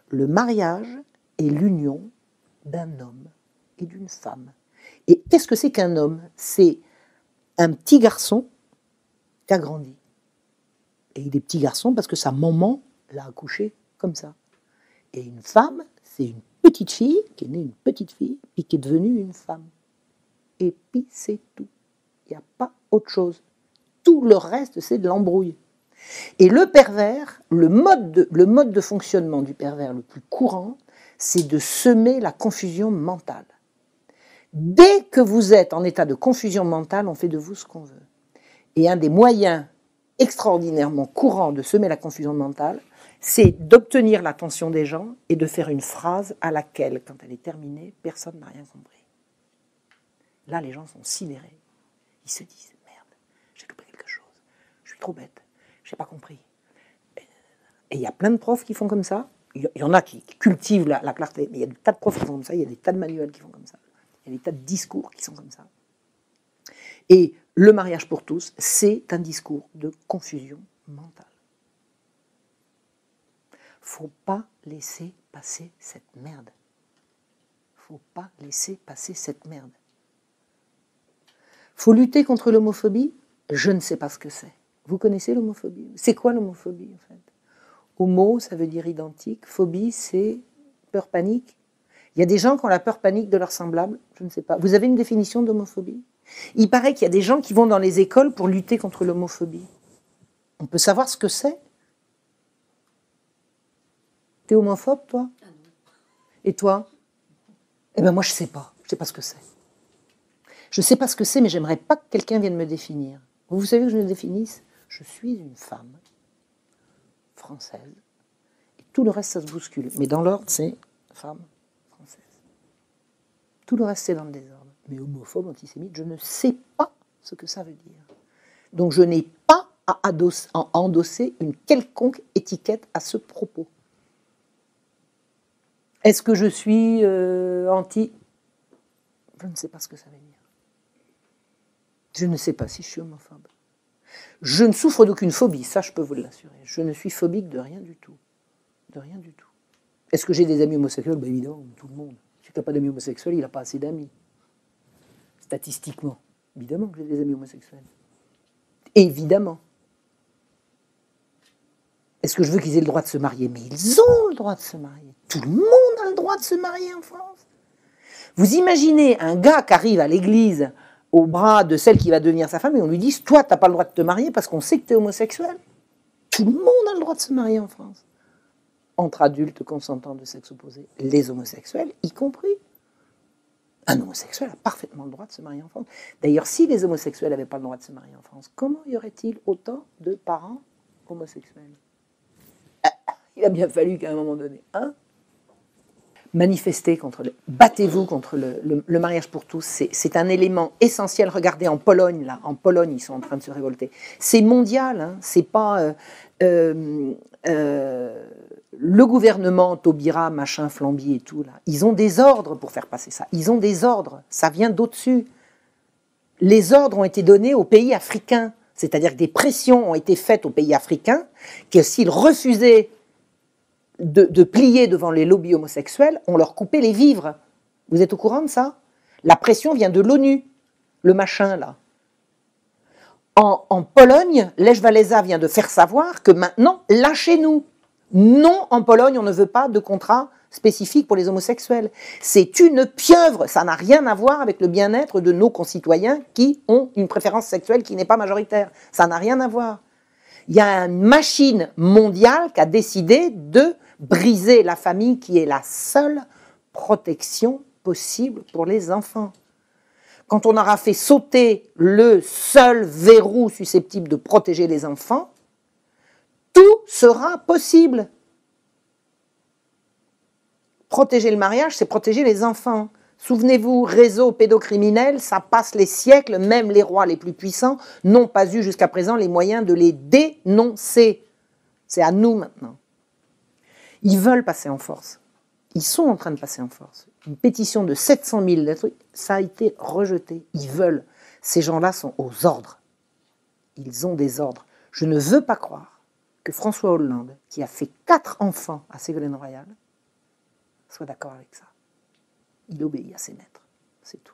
Le mariage est l'union d'un homme et d'une femme. Et qu'est-ce que c'est qu'un homme? C'est un petit garçon qui a grandi. Et il est petit garçon parce que sa maman l'a accouché comme ça. Et une femme, c'est une petite fille qui est née une petite fille et qui est devenue une femme. Et puis c'est tout. Il n'y a pas autre chose. Tout le reste, c'est de l'embrouille. Et le pervers, le mode de fonctionnement du pervers le plus courant, c'est de semer la confusion mentale. Dès que vous êtes en état de confusion mentale, on fait de vous ce qu'on veut. Et un des moyens extraordinairement courants de semer la confusion mentale, c'est d'obtenir l'attention des gens et de faire une phrase à laquelle, quand elle est terminée, personne n'a rien compris. Là, les gens sont sidérés. Ils se disent « Merde, j'ai loupé quelque chose. Je suis trop bête. Je n'ai pas compris. » Et il y a plein de profs qui font comme ça. Il y en a qui cultivent la clarté. Mais il y a des tas de profs qui font comme ça. Il y a des tas de manuels qui font comme ça. Il y a des tas de discours qui sont comme ça. Et le mariage pour tous, c'est un discours de confusion mentale. Faut pas laisser passer cette merde. Faut lutter contre l'homophobie. Je ne sais pas ce que c'est. Vous connaissez l'homophobie? C'est quoi l'homophobie, en fait? Homo, ça veut dire identique. Phobie, c'est peur, panique. Il y a des gens qui ont la peur, panique de leurs semblables. Je ne sais pas. Vous avez une définition d'homophobie? Il paraît qu'il y a des gens qui vont dans les écoles pour lutter contre l'homophobie. On peut savoir ce que c'est? T'es homophobe, toi? Et toi? Eh bien, moi, je ne sais pas. Je ne sais pas ce que c'est. Je ne sais pas ce que c'est, mais j'aimerais pas que quelqu'un vienne me définir. Vous savez que je me définisse? Je suis une femme française. Et tout le reste, ça se bouscule. Mais dans l'ordre, c'est femme française. Tout le reste, c'est dans le désordre. Mais homophobe, antisémite, je ne sais pas ce que ça veut dire. Donc, je n'ai pas à endosser une quelconque étiquette à ce propos. Est-ce que je suis anti? Je ne sais pas ce que ça veut dire. Je ne sais pas si je suis homophobe. Je ne souffre d'aucune phobie, ça je peux vous l'assurer. Je ne suis phobique de rien du tout. De rien du tout. Est-ce que j'ai des amis homosexuels? Ben évidemment, tout le monde. Si tu n'as pas d'amis homosexuels, il n'a pas assez d'amis. Statistiquement. Évidemment que j'ai des amis homosexuels. Évidemment. Est-ce que je veux qu'ils aient le droit de se marier? Mais ils ont le droit de se marier. Tout le monde a le droit de se marier en France. Vous imaginez un gars qui arrive à l'église au bras de celle qui va devenir sa femme et on lui dit « Toi, tu n'as pas le droit de te marier parce qu'on sait que tu es homosexuel ». Tout le monde a le droit de se marier en France. Entre adultes consentants de sexe opposé, les homosexuels y compris. Un homosexuel a parfaitement le droit de se marier en France. D'ailleurs, si les homosexuels n'avaient pas le droit de se marier en France, comment y aurait-il autant de parents homosexuels? Il a bien fallu qu'à un moment donné, manifestez contre battez-vous contre le mariage pour tous. C'est un élément essentiel. Regardez en Pologne, là, en Pologne, ils sont en train de se révolter. C'est mondial, hein, c'est pas le gouvernement Taubira, machin, Flamby et tout là. Ils ont des ordres pour faire passer ça. Ils ont des ordres. Ça vient d'au-dessus. Les ordres ont été donnés aux pays africains, c'est-à-dire que des pressions ont été faites aux pays africains que s'ils refusaient de plier devant les lobbies homosexuels, on leur coupait les vivres. Vous êtes au courant de ça? La pression vient de l'ONU, le machin là. En Pologne, Lech Walesa vient de faire savoir que maintenant, lâchez-nous. Non, en Pologne, on ne veut pas de contrat spécifique pour les homosexuels. C'est une pieuvre, ça n'a rien à voir avec le bien-être de nos concitoyens qui ont une préférence sexuelle qui n'est pas majoritaire. Ça n'a rien à voir. Il y a une machine mondiale qui a décidé de briser la famille qui est la seule protection possible pour les enfants. Quand on aura fait sauter le seul verrou susceptible de protéger les enfants, tout sera possible. Protéger le mariage, c'est protéger les enfants. Souvenez-vous, réseau pédocriminel, ça passe les siècles, même les rois les plus puissants n'ont pas eu jusqu'à présent les moyens de les dénoncer. C'est à nous maintenant. Ils veulent passer en force. Ils sont en train de passer en force. Une pétition de 700 000 lettres, ça a été rejeté. Ils veulent. Ces gens-là sont aux ordres. Ils ont des ordres. Je ne veux pas croire que François Hollande, qui a fait 4 enfants à Ségolène Royal, soit d'accord avec ça. Il obéit à ses maîtres. C'est tout.